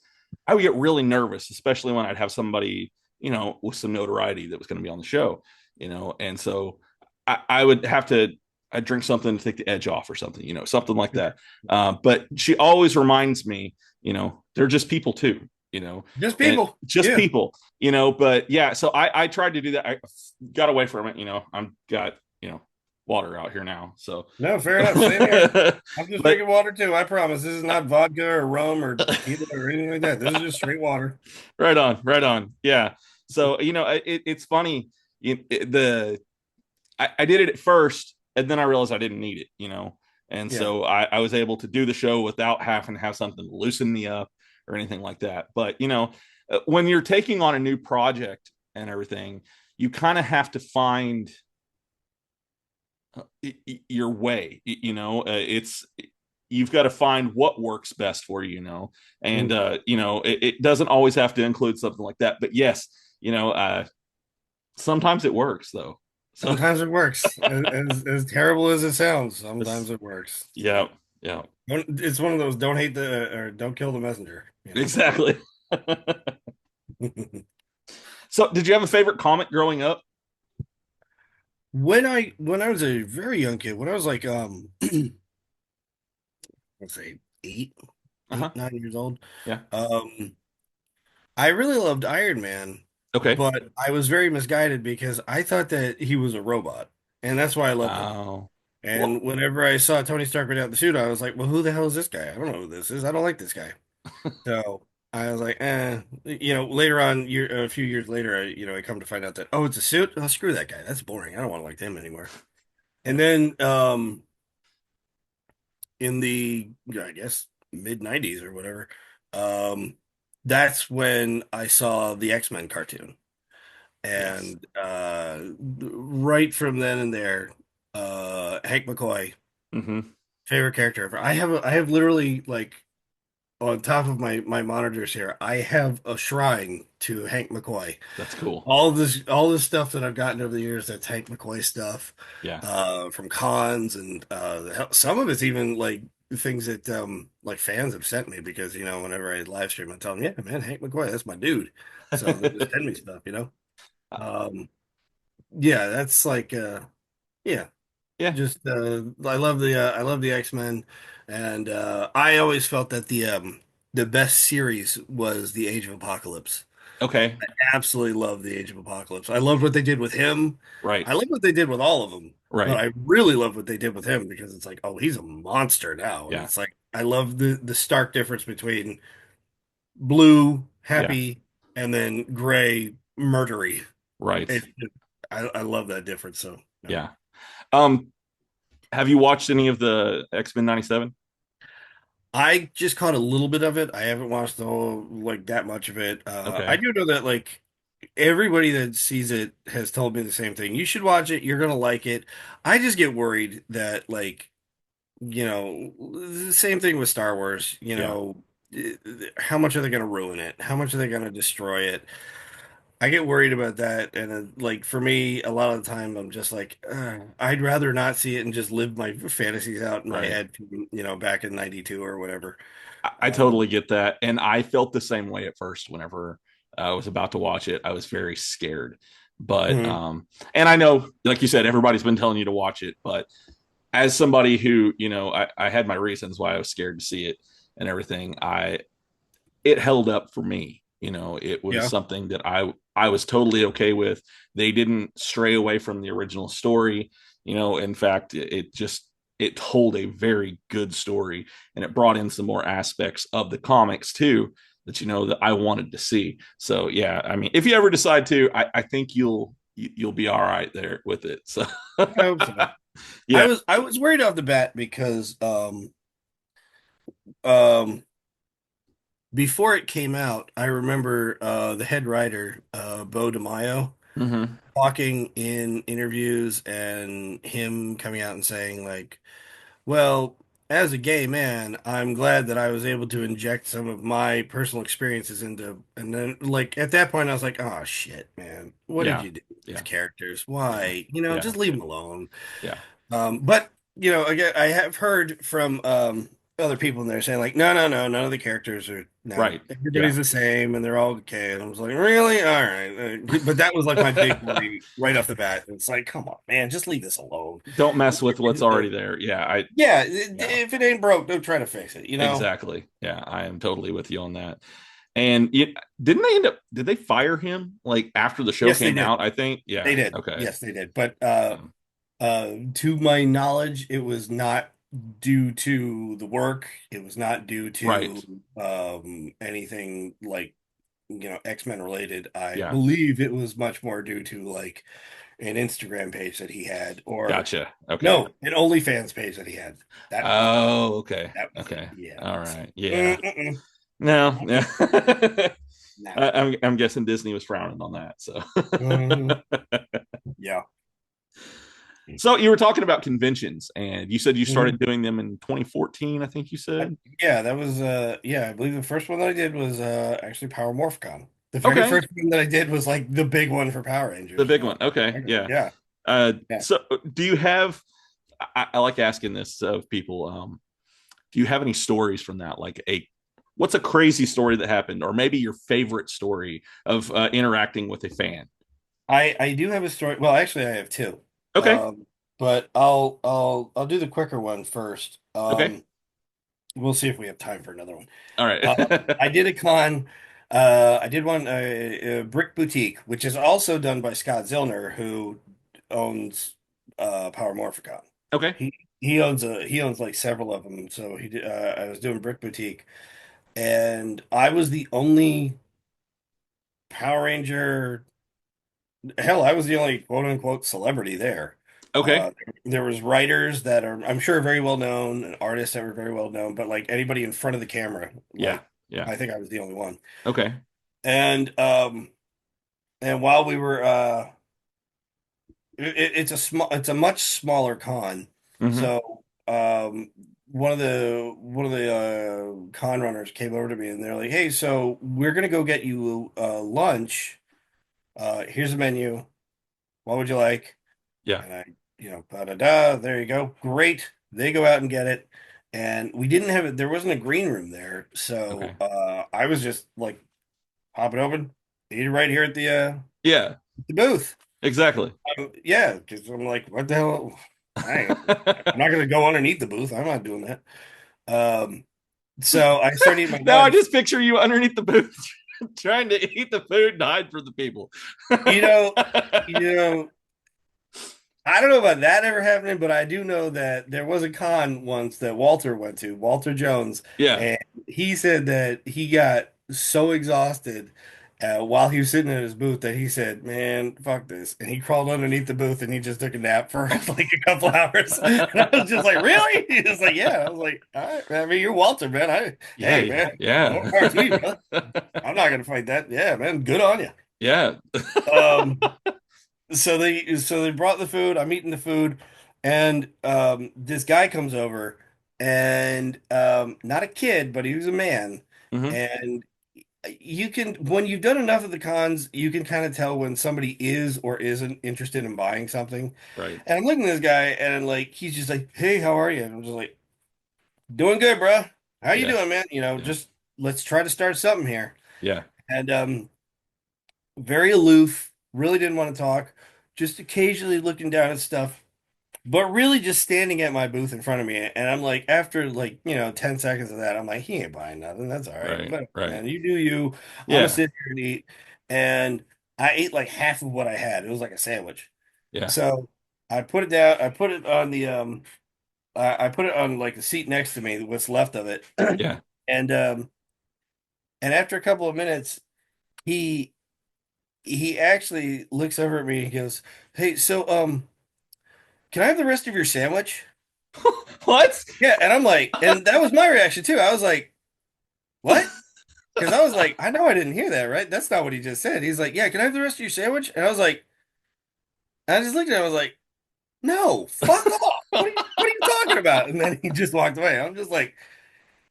I would get really nervous, especially when I'd have somebody, with some notoriety that was going to be on the show, and so I would have to I'd drink something to take the edge off or something, something like that. But she always reminds me, they're just people too, Just and people. just Yeah. people, but yeah, so I tried to do that. I got away from it, I'm got, water out here now. So, No, fair enough. Same here. I'm just but drinking water too. I promise. This is not vodka or rum or tequila or anything like that. This is just straight water. right on, right on. Yeah. So, it's funny. I did it at first and then I realized I didn't need it, and Yeah. so I was able to do the show without having to have something to loosen me up or anything like that. But, when you're taking on a new project and everything, you kind of have to find your way, it's you've got to find what works best for you, and Mm. it doesn't always have to include something like that. But yes, sometimes it works though. So Sometimes it works. As terrible as it sounds, sometimes it works. yeah, yeah, It's one of those don't hate the or don't kill the messenger, exactly. So, did you have a favorite comic growing up? When I was a very young kid, when I was like let's say Uh huh. 9 years old, Yeah. um I really loved Iron Man, Okay. but I was very misguided because I thought that he was a robot, and that's why I loved him. Oh. Well. And whenever I saw Tony Stark put out the suit, I was like, well, who the hell is this guy? I don't know who this is. I don't like this guy. So I was like, later on, a few years later, I come to find out that, oh, it's a suit. Oh, screw that guy. That's boring. I don't want to like him anymore. And then, in the, I guess, mid '90s or whatever, um, that's when I saw the X-Men cartoon. Yes. And right from then and there, Hank McCoy, Mm-hmm. favorite character ever. I have literally like on top of my monitors here, I have a shrine to Hank McCoy. That's cool. All this stuff that I've gotten over the years, that's Hank McCoy stuff, Yeah. from cons, and some of it's even like things that like fans have sent me because whenever I live stream, I tell them, yeah, man, Hank McCoy, that's my dude. So they just send me stuff. Um, yeah, that's like yeah, Yeah. just I love the X-Men, and I always felt that the best series was the Age of Apocalypse. Okay. Absolutely love the Age of Apocalypse. I loved what they did with him. Right. I love what they did with all of them, but Right. I really love what they did with him because it's like, oh, he's a monster now, and Yeah. it's like I love the stark difference between blue, Yeah. happy, and then gray, murdery. Right. I love that difference. So no. Yeah. Um, have you watched any of the X-Men 97? I just caught a little bit of it. I haven't watched the whole like that much of it. I Okay. do know that like everybody that sees it has told me the same thing. You should watch it. You're gonna like it. I just get worried that like the same thing with Star Wars. Yeah. How much are they gonna ruin it? How much are they gonna destroy it? I get worried about that, and like for me, a lot of the time, I'm just like, I'd rather not see it and just live my fantasies out in my Right. head, back in '92 or whatever. I Um, totally get that. And I felt the same way at first whenever I was about to watch it. I was very scared. But mhm. and I know, like you said, everybody's been telling you to watch it, but as somebody who, I had my reasons why I was scared to see it and everything, it held up for me. It was Yeah, something that I was totally okay with. They didn't stray away from the original story. In fact, it told a very good story, and it brought in some more aspects of the comics too that I wanted to see. So yeah, I mean, if you ever decide to, I think you'll be all right there with it. So I hope so. I yeah. was I was worried off the bat because um before it came out, I remember the head writer, Bo DeMaio, Mm-hmm. talking in interviews and him coming out and saying like, well, as a gay man, I'm glad that I was able to inject some of my personal experiences into, and then like at that point I was like, oh shit, man, what did Yeah. you do with these Yeah. characters? Yeah. Why? Yeah. Just leave them alone. Yeah. But again, I have heard from other people in there saying like, no, no, no, none of the characters are no, Right. Yeah. everybody's the same and they're all okay. And I was like, really? All right. But that was like my big worry right off the bat. It's like, come on, man, just leave this alone. Don't mess with what's already there. Yeah. Yeah, Yeah, if it ain't broke, don't try to fix it. exactly. Yeah. I am totally with you on that. And didn't they did they fire him like after the show Yes, they came did. out? I think. They Yeah. did. Okay. Yes, they did. But Um, to my knowledge, it was not due to the work. It was not due right. to anything like X-Men related. I Yeah. believe it was much more due to like an Instagram page that he had, or Gotcha. Okay. no, an OnlyFans page that he had. That was Oh, okay. that was it. Okay. Yeah. All So, right. Yeah. No. no, Yeah. no. I'm guessing Disney was frowning on that. So Mhm. Yeah. So you were talking about conventions, and you said you started Mhm. doing them in 2014, I think you said. Yeah, that was yeah, I believe the first one that I did was actually Power Morphicon. The very Okay, first one that I did was like the big one for Power the Rangers, big one. Okay, yeah. Yeah, yeah. So do you have? I like asking this of people. Do you have any stories from that? Like what's a crazy story that happened, or maybe your favorite story of interacting with a fan? I do have a story. Well, actually, I have two. Okay, Um, but I'll do the quicker one first. okay, We'll see if we have time for another one. all I right. did a con. I did one Brick Boutique, which is also done by Scott Zillner, who owns Power Morphicon. Okay, He owns like several of them. So he did, I was doing Brick Boutique, and I was the only Power Ranger. Hell, I was the only quote unquote celebrity there. okay, Uh, there was writers that are, I'm sure, very well known, and artists that were very well known, but like anybody in front of the camera, yeah, like yeah, I think I was the only one. okay, And and while we were it's a much smaller con. hmm, So one of the con runners came over to me and they're like, "Hey, so we're gonna go get you lunch. Here's a menu. What would you like?" yeah, And I, da da da, there you go. Great. They go out and get it. And we didn't have it, there wasn't a green room there. So okay, I was just like pop it open, eat it right here at yeah, the booth. exactly. Yeah, because I'm like, what the hell? I'm not gonna go underneath the booth. I'm not doing that. Um, so I started eating my Now I lunch. just picture you underneath the booth trying to eat the food and hide from the people. You know, you know, I don't know about that ever happening, but I do know that there was a con once that Walter went to, Walter Jones, Yeah. and he said that he got so exhausted while he was sitting in his booth that he said, "Man, fuck this," and he crawled underneath the booth and he just took a nap for like a couple hours. And I was just like, "Really?" He was like, "Yeah." I was like, "All right, man. I mean, you're Walter, man. Hey, Yeah. man, more Yeah. power to you, brother. I'm not gonna fight that. Yeah, man. Good on you." Yeah. Um, so they brought the food. I'm eating the food, and this guy comes over, and not a kid, but he was a man, Hmm. and you can when you've done enough of the cons, you can kind of tell when somebody is or isn't interested in buying something. Right. And I'm looking at this guy, and like he's just like, "Hey, how are you?" And I'm just like, "Doing good, bro. How you Yeah. doing, man? Yeah. Just let's try to start something here." Yeah. And very aloof, really didn't want to talk, just occasionally looking down at stuff, but really just standing at my booth in front of me. And I'm like, after like, 10 seconds of that, I'm like, he ain't buying nothing. That's all right. Right. But Right. man, you do you. I'm gonna Yeah. sit here and eat. And I ate like half of what I had. It was like a sandwich. Yeah. So I put it down, I put it on the I put it on like the seat next to me, what's left of it. Yeah. And and after a couple of minutes, he he actually looks over at me and goes, "Hey, so can I have the rest of your sandwich?" What? Yeah, and I'm like, and that was my reaction too. I was like, "What?" Because I was like, I know I didn't hear that, right? That's not what he just said. He's like, "Yeah, can I have the rest of your sandwich?" And I was like, I just looked at him, I was like, "No, fuck off. What are you talking about?" And then he just walked away. I'm just like,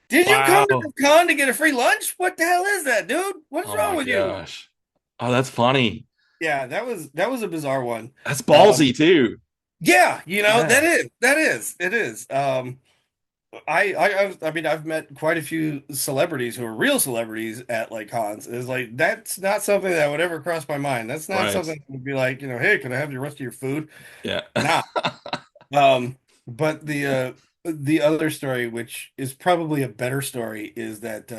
"Did you come to Wow. the con to get a free lunch? What the hell is that, dude? What's Oh wrong my with you?" gosh. Oh, that's funny. Yeah, that was a bizarre one. That's Um, ballsy too. yeah, Yeah. it is. I mean I've met quite a few celebrities who are real celebrities at like cons. It's like that's not something that would ever cross my mind. That's not Right. something that would be like, "Hey, can I have the rest of your food?" Yeah. Nah. But the other story, which is probably a better story, is that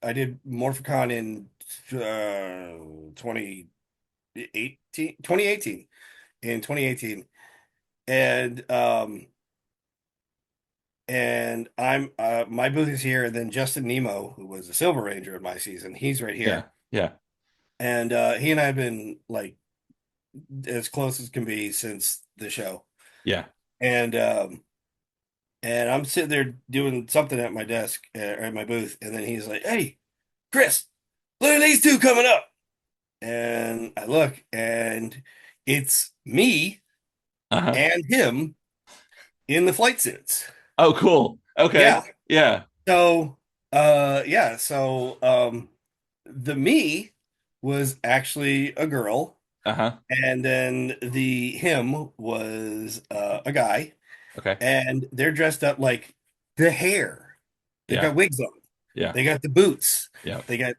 I did Morphicon in 2018 in 2018, and I'm my booth is here, and then Justin Nemo, who was the Silver Ranger of my season, he's right Yeah. here, Yeah. and he and I have been like as close as can be since the show, Yeah. and and I'm sitting there doing something at my desk at my booth, and then he's like, "Hey, Chris, look at these two coming up," and I look, and it's me Uh-huh. and him in the flight suits. Oh, cool. Okay. Yeah. Yeah. So, yeah. So, the me was actually a girl, Uh-huh. and then the him was a guy, Okay. and they're dressed up like the hair. They've Yeah. got wigs on. Yeah. They got the boots. Yeah. They got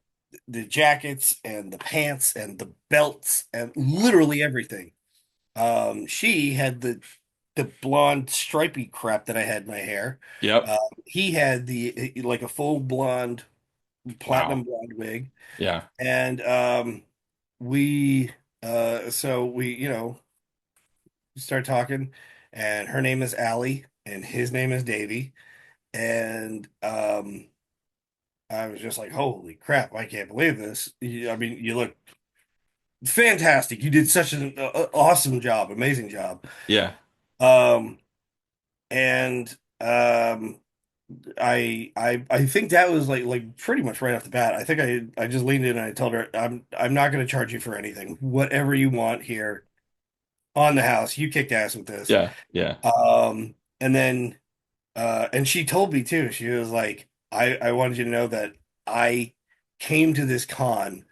the jackets and the pants and the belts and Wow. literally everything. She had the blonde stripy crap that I had in my hair. Yep. Um, he had the like a full blonde, platinum Wow. blonde wig, Yeah. and we so we start talking, and her name is Allie, and his name is Davy, and I was just like, holy crap, I can't believe this. I mean, you look fantastic. You did such an awesome job, amazing job. Yeah. Um, and I think that was like pretty much right off the bat. I think I just leaned in and I told her I'm not going to charge you for anything. Whatever you want here on the house, you kicked ass with this. Yeah. Yeah. And then and she told me too. She was like, I wanted you to know that I came to this con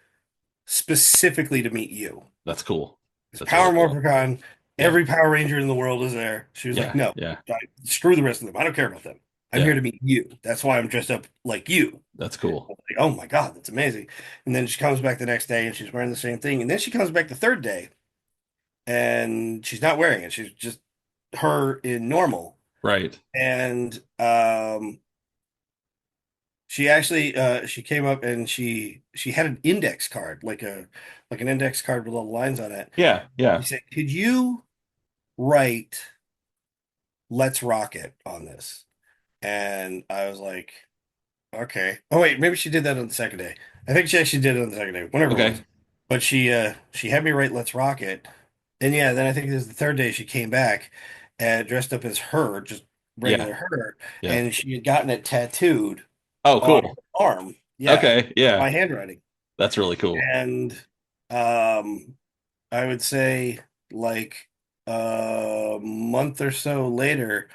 specifically to meet you. That's cool. It's That's really Power cool. Morpher Con. Yeah. Every Power Ranger in the world is there. She was like, Yeah. no, Yeah. screw the rest of them. I don't care about them. I'm here Yeah. to meet you. That's why I'm dressed up like you. That's cool. Like, oh my God, that's amazing. And then she comes back the next day and she's wearing the same thing. And then she comes back the third day and she's not wearing it. She's just her in normal. Right. And she actually she came up and she had an index card, like an index card with little lines on it. Yeah. She Yeah. said, could you write "Let's Rock It" on this? And I was like, okay. Oh wait, maybe she did that on the second day. I think she actually did it on the second day, whatever it was. Okay. But she had me write "Let's Rock It." And yeah, then I think it was the third day she came back and dressed up as her, just Yeah. regular her, Yeah. and she had gotten it tattooed Oh, on cool. her arm. Yeah, Okay. Yeah. my handwriting. That's really cool. And um I would say like a month or so later,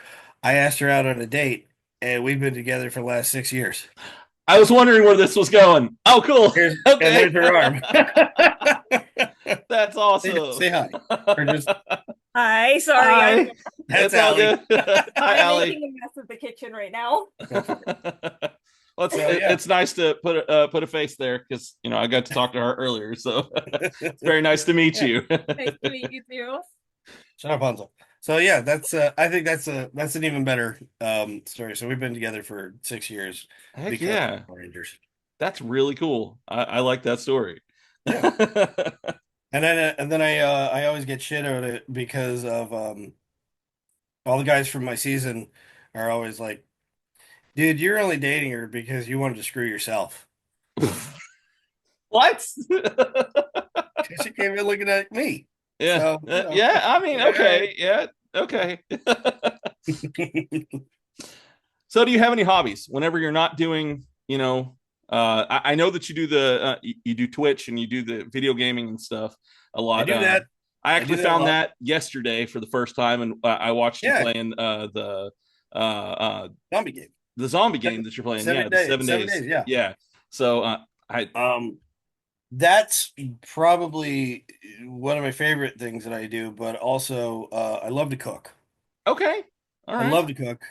I asked her out on a date, and we've been together for the last 6 years. I was wondering where this was going. Oh, cool. Here's and Okay. there's her arm. That's Say, awesome. say hi. Or just Hi, sorry, Hi. that's It's all Allie. good. Hi, I'm Allie. making a mess of the kitchen right now. Well, So, yeah. it's nice to put a face there because I got to talk to her earlier, so it's very nice to meet you. Nice to meet you too. Shut up, Hanzo. So yeah, that's I think that's an even better story. So we've been together for 6 years Heck because yeah, of Power Rangers. that's really cool. I like that story. Yeah. And then I always get shit out of it because of all the guys from my season are always like, dude, you're only dating her because you wanted to screw yourself. What? She came in looking at me. Yeah, So, yeah. I mean, yeah. okay, yeah, okay. So, do you have any hobbies whenever you're not doing, I know that you do you do Twitch and you do the video gaming and stuff a lot. I do that. I I do actually that a found lot. that yesterday for the first time, and I watched you Yeah. playing Zombie game. the zombie game that you're playing. 7 The days. 7 days. 7 days, yeah. Yeah. So, I That's probably one of my favorite things that I do, but also I love to cook. okay. All I right. love to cook.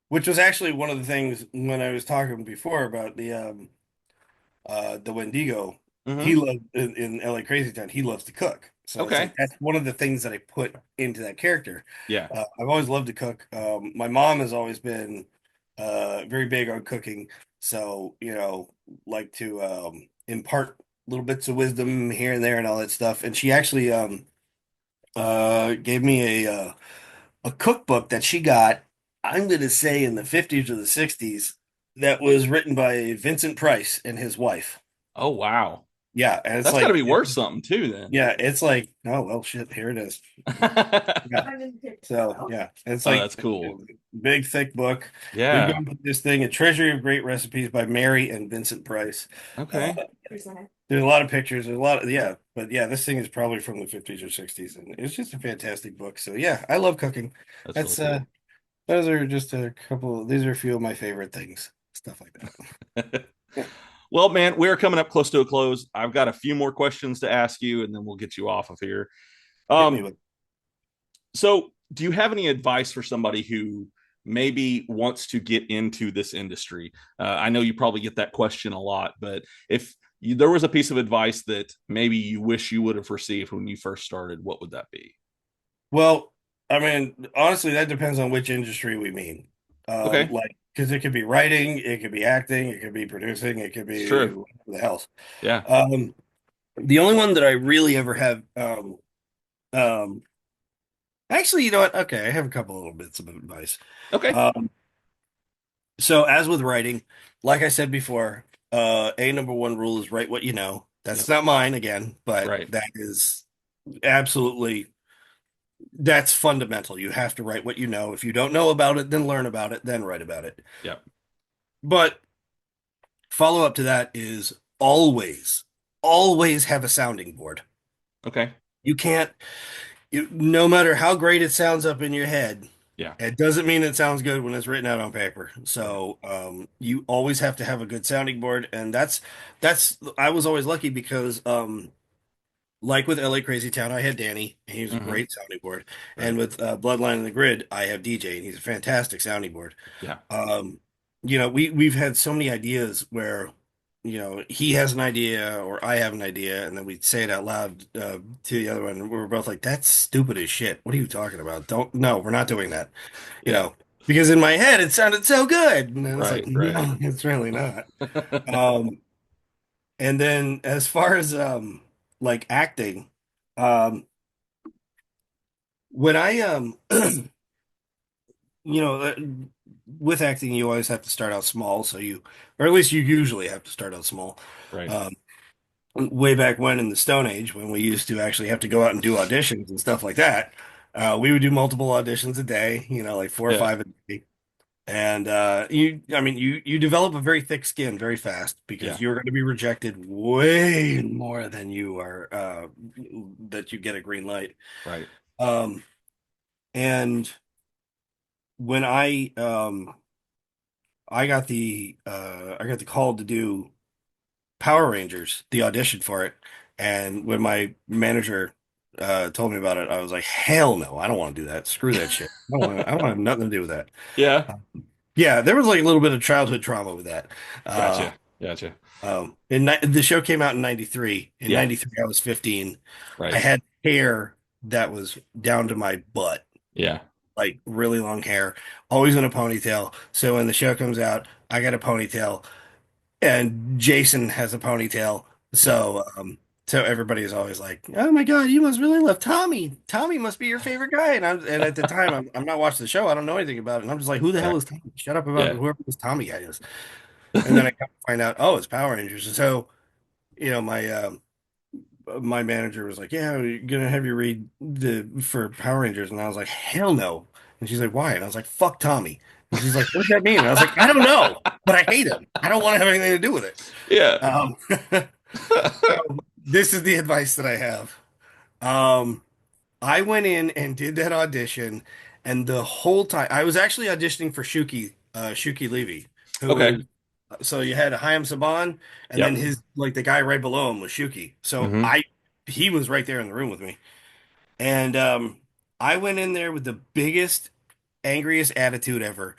Which was actually one of the things when I was talking before about the Wendigo. He Hmm. loved in LA Crazy Town, he loves to cook. So it's Okay. like that's one of the things that I put into that character. Yeah. I've always loved to cook. My mom has always been very big on cooking. So, like to impart little bits of wisdom here and there and all that stuff. And she actually gave me a cookbook that she got, I'm going to say in the 50s or the 60s, that was written by Vincent Price and his wife. Oh, wow. Yeah, and it's That's got to like, be worth something too, then. yeah, it's like, oh well, shit, here it is. Yeah. So yeah, it's Oh, like that's cool. big thick book. We've Yeah. gone through this thing, A Treasury of Great Recipes by Mary and Vincent Price. Okay. There's a lot of pictures. There's a lot of, yeah, but yeah, this thing is probably from the 50s or 60s, and it's just a fantastic book. So yeah, I love cooking. That's really That's cool. those are just a couple. These are a few of my favorite things, stuff like that. Yeah, Well, man, we're coming up close to a close. I've got a few more questions to ask you, and then we'll get you off of here. hit me Um, with. so, do you have any advice for somebody who maybe wants to get into this industry? I know you probably get that question a lot, but if there was a piece of advice that maybe you wish you would have received when you first started, what would that be? Well, I mean, honestly, that depends on which industry we mean. Okay, Like, because it could be writing, it could be acting, it could be producing, it could it's be true. whatever the else. Yeah. Um, the only one that I really ever have, um, actually, you know what? Okay, I have a couple little bits of advice. Okay. Um, so as with writing, like I said before, a number one rule is write what you know. That's Yep. not mine again, but Right. that is absolutely that's fundamental. You have to write what you know. If you don't know about it, then learn about it, then write about it. Yep. But follow up to that is always have a sounding board. Okay. You can't, no matter how great it sounds up in your head, Yeah. it doesn't mean it sounds good when it's written out on paper. Right. So you always have to have a good sounding board, and that's I was always lucky because like with LA Crazy Town, I had Danny, and he was a Hmm. great sounding board. Right. And with Bloodline and the Grid, I have DJ, and he's a fantastic sounding board. Yeah. Um, we've had so many ideas where, he has an idea or I have an idea, and then we say it out loud to the other one, and we're both like, "That's stupid as shit. What are you talking about? Don't No, we're not doing that." You Yeah. know, because in my head it sounded so good, and then it's like, Right. Right. no, it's really not. Um, and then as far as like acting, um, when I you know, with acting, you always have to start out small, or at least you usually have to start out small. Right. Um, way back when in the Stone Age, when we used to actually have to go out and do auditions and stuff like that, we would do multiple auditions a day, like 4 or 5 a day. And you develop a very thick skin very fast Yeah. because you're going to be rejected way more than you are that you get a green light. Right. Um, and when I got the call to do Power Rangers, the audition for it, and when my manager told me about it, I was like, hell no, I don't want to do that. Screw that shit. I don't want to have nothing to do with that. Yeah. Yeah, there was like a little bit of childhood trauma with that. Uh, Gotcha. Gotcha. the show came out in 93. In Yeah. 93, I was 15. I Right. had hair that was down to my butt, Yeah. like really long hair, always in a ponytail. So when the show comes out, I got a ponytail, and Jason has a ponytail. Yeah. So everybody is always like, "Oh my God, you must really love Tommy. Tommy must be your favorite guy." And at the time, I'm not watching the show. I don't know anything about it. And I'm just like, "Who the hell Right. is Tommy? Shut up about Yeah. whoever this Tommy guy is." And then I come to find out, oh, it's Power Rangers. And so, my manager was like, "Yeah, we're gonna have you read the for Power Rangers," and I was like, "Hell no!" And she's like, "Why?" And I was like, "Fuck Tommy." And she's like, "What does that mean?" And I was like, "I don't know, but I hate him. I don't want to have anything to do with it." Yeah. Um, so this is the advice that I have. Um, I went in and did that audition, and the whole time I was actually auditioning for Shuki Levy, who Okay. is so you had Hayam Saban, and then Yep. his like the guy right below him was Shuki. So Hmm. he was right there in the room with me, and I went in there with the biggest, angriest attitude ever.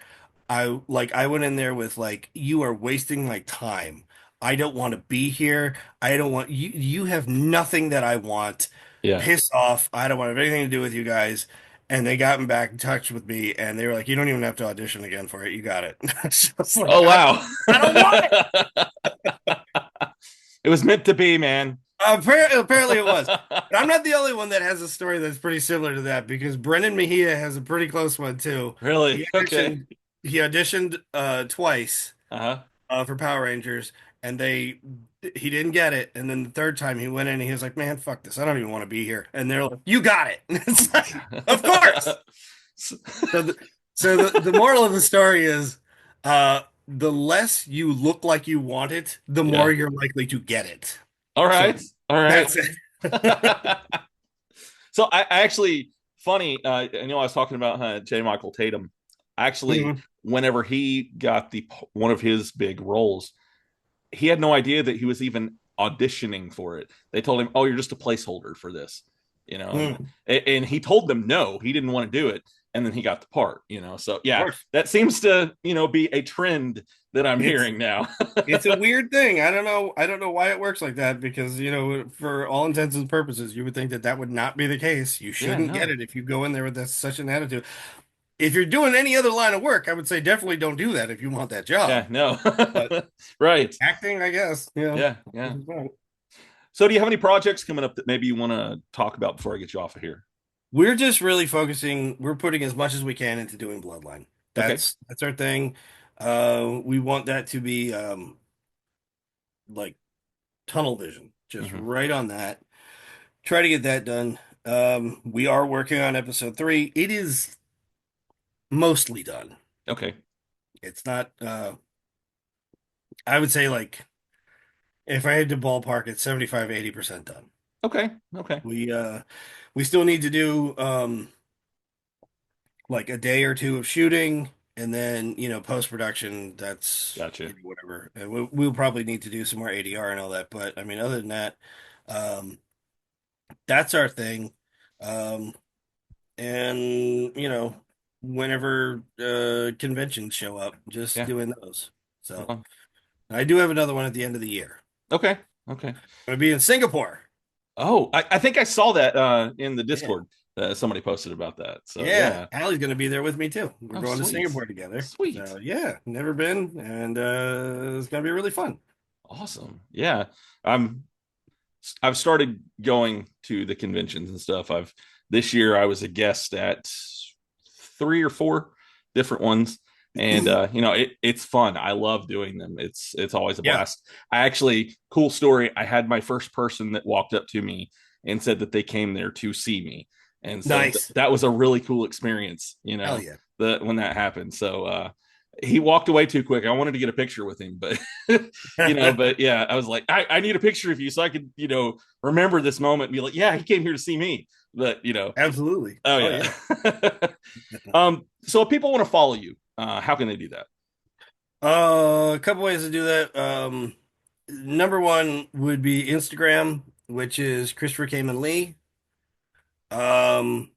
I went in there with like, you are wasting my time. I don't want to be here. I don't want you. You have nothing that I want. Yeah. Piss off. I don't want to have anything to do with you guys. And they got back in touch with me, and they were like, "You don't even have to audition again for it. You got it." So it's like, Oh wow. I don't want it. It was meant to be, man. Apparently it was. But I'm not the only one that has a story that's pretty similar to that because Brendan Mejia has a pretty close one too. Really? He Okay. auditioned, he auditioned twice Uh-huh. for Power Rangers, and he didn't get it. And then the third time he went in, and he was like, "Man, fuck this! I don't even want to be here." And they're like, "You got it!" It's like, of course. So the moral of the story is, the less you look like you want it, the more Yeah. you're likely to get it. All right. All right. That's it. So I actually funny. I was talking about J. Michael Tatum. Actually, Mhm. whenever he got one of his big roles, he had no idea that he was even auditioning for it. They told him, "Oh, you're just a placeholder for this," Mm, and he told them no, he didn't want to do it, and then he got the part. So of yeah, course. that seems to be a trend that I'm It's hearing now. it's a weird thing. I don't know. I don't know why it works like that because, for all intents and purposes, you would think that that would not be the case. You Yeah, shouldn't get no, it if you go in there with such an attitude. If you're doing any other line of work, I would say definitely don't do that if you want that yeah, job. no, But right, acting, I guess, yeah, this yeah. is fine. So, do you have any projects coming up that maybe you want to talk about before I get you off of here? We're just really focusing. We're putting as much as we can into doing Bloodline. Okay. That's our thing. We want that to be like tunnel vision, just Hmm. right on that. Try to get that done. We are working on episode 3. It is mostly done. Okay. It's not. I would say like if I had to ballpark, it's 75-80% done. Okay. Okay. We still need to do like a day or two of shooting, and then post production. That's Gotcha. whatever. And we'll probably need to do some more ADR and all that. But I mean, other than that, um, that's our thing. Um, and whenever conventions show up, just Yeah. doing those. Right So on. I do have another one at the end of the year. Okay. Okay. I'm gonna be in Singapore. Oh, I think I saw that in the Yeah. Discord. Somebody posted about that. So Yeah, yeah. Allie's gonna be there with me too. We're Oh, going to sweet. Singapore together. Sweet. So yeah, never been, and it's gonna be really fun. Awesome. Yeah. I'm I've started going to the conventions and stuff. I've This year I was a guest at 3 or 4 different ones. And it's fun. I love doing them. It's always a Yeah, blast. Cool story. I had my first person that walked up to me and said that they came there to see me. And so nice. that was a really cool experience, Hell yeah. when that happened. So he walked away too quick. I wanted to get a picture with him, but but yeah, I was like, I need a picture of you so I could, remember this moment and be like, yeah, he came here to see me. But Absolutely. oh Oh yeah. yeah. So if people want to follow you, how can they do that? A couple ways to do that. Number one would be Instagram, which is Christopher Khayman Lee. Um,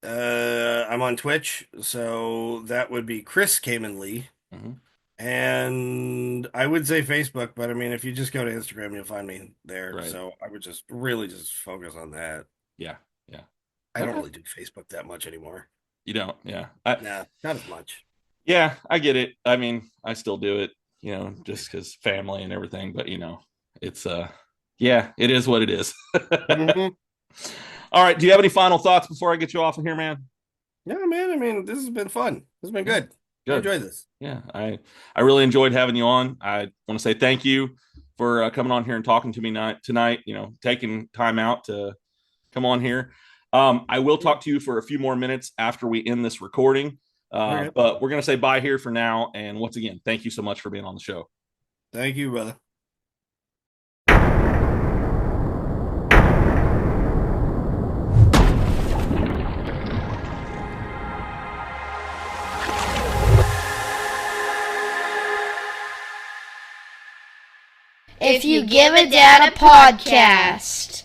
I'm on Twitch, so that would be Chris Khayman Lee. Mhm. And I would say Facebook, but I mean, if you just go to Instagram, you'll find me there. Right. So I would just really just focus on that. Yeah. Yeah. I don't Okay. really do Facebook that much anymore. You don't. Yeah. Nah, not as much. Yeah, I get it. I mean, I still do it, just because family and everything. But it's yeah, it is what it is. Mhm. All right. Do you have any final thoughts before I get you off of here, man? Yeah, man. I mean, this has been fun. This has been good. I Good. enjoyed this. Yeah, I really enjoyed having you on. I want to say thank you for coming on here and talking to me tonight. Taking time out to come on here. I will talk to you for a few more minutes after we end this recording. Okay. But we're going to say bye here for now. And once again, thank you so much for being on the show. Thank you, brother. If You Give a Dad a Podcast.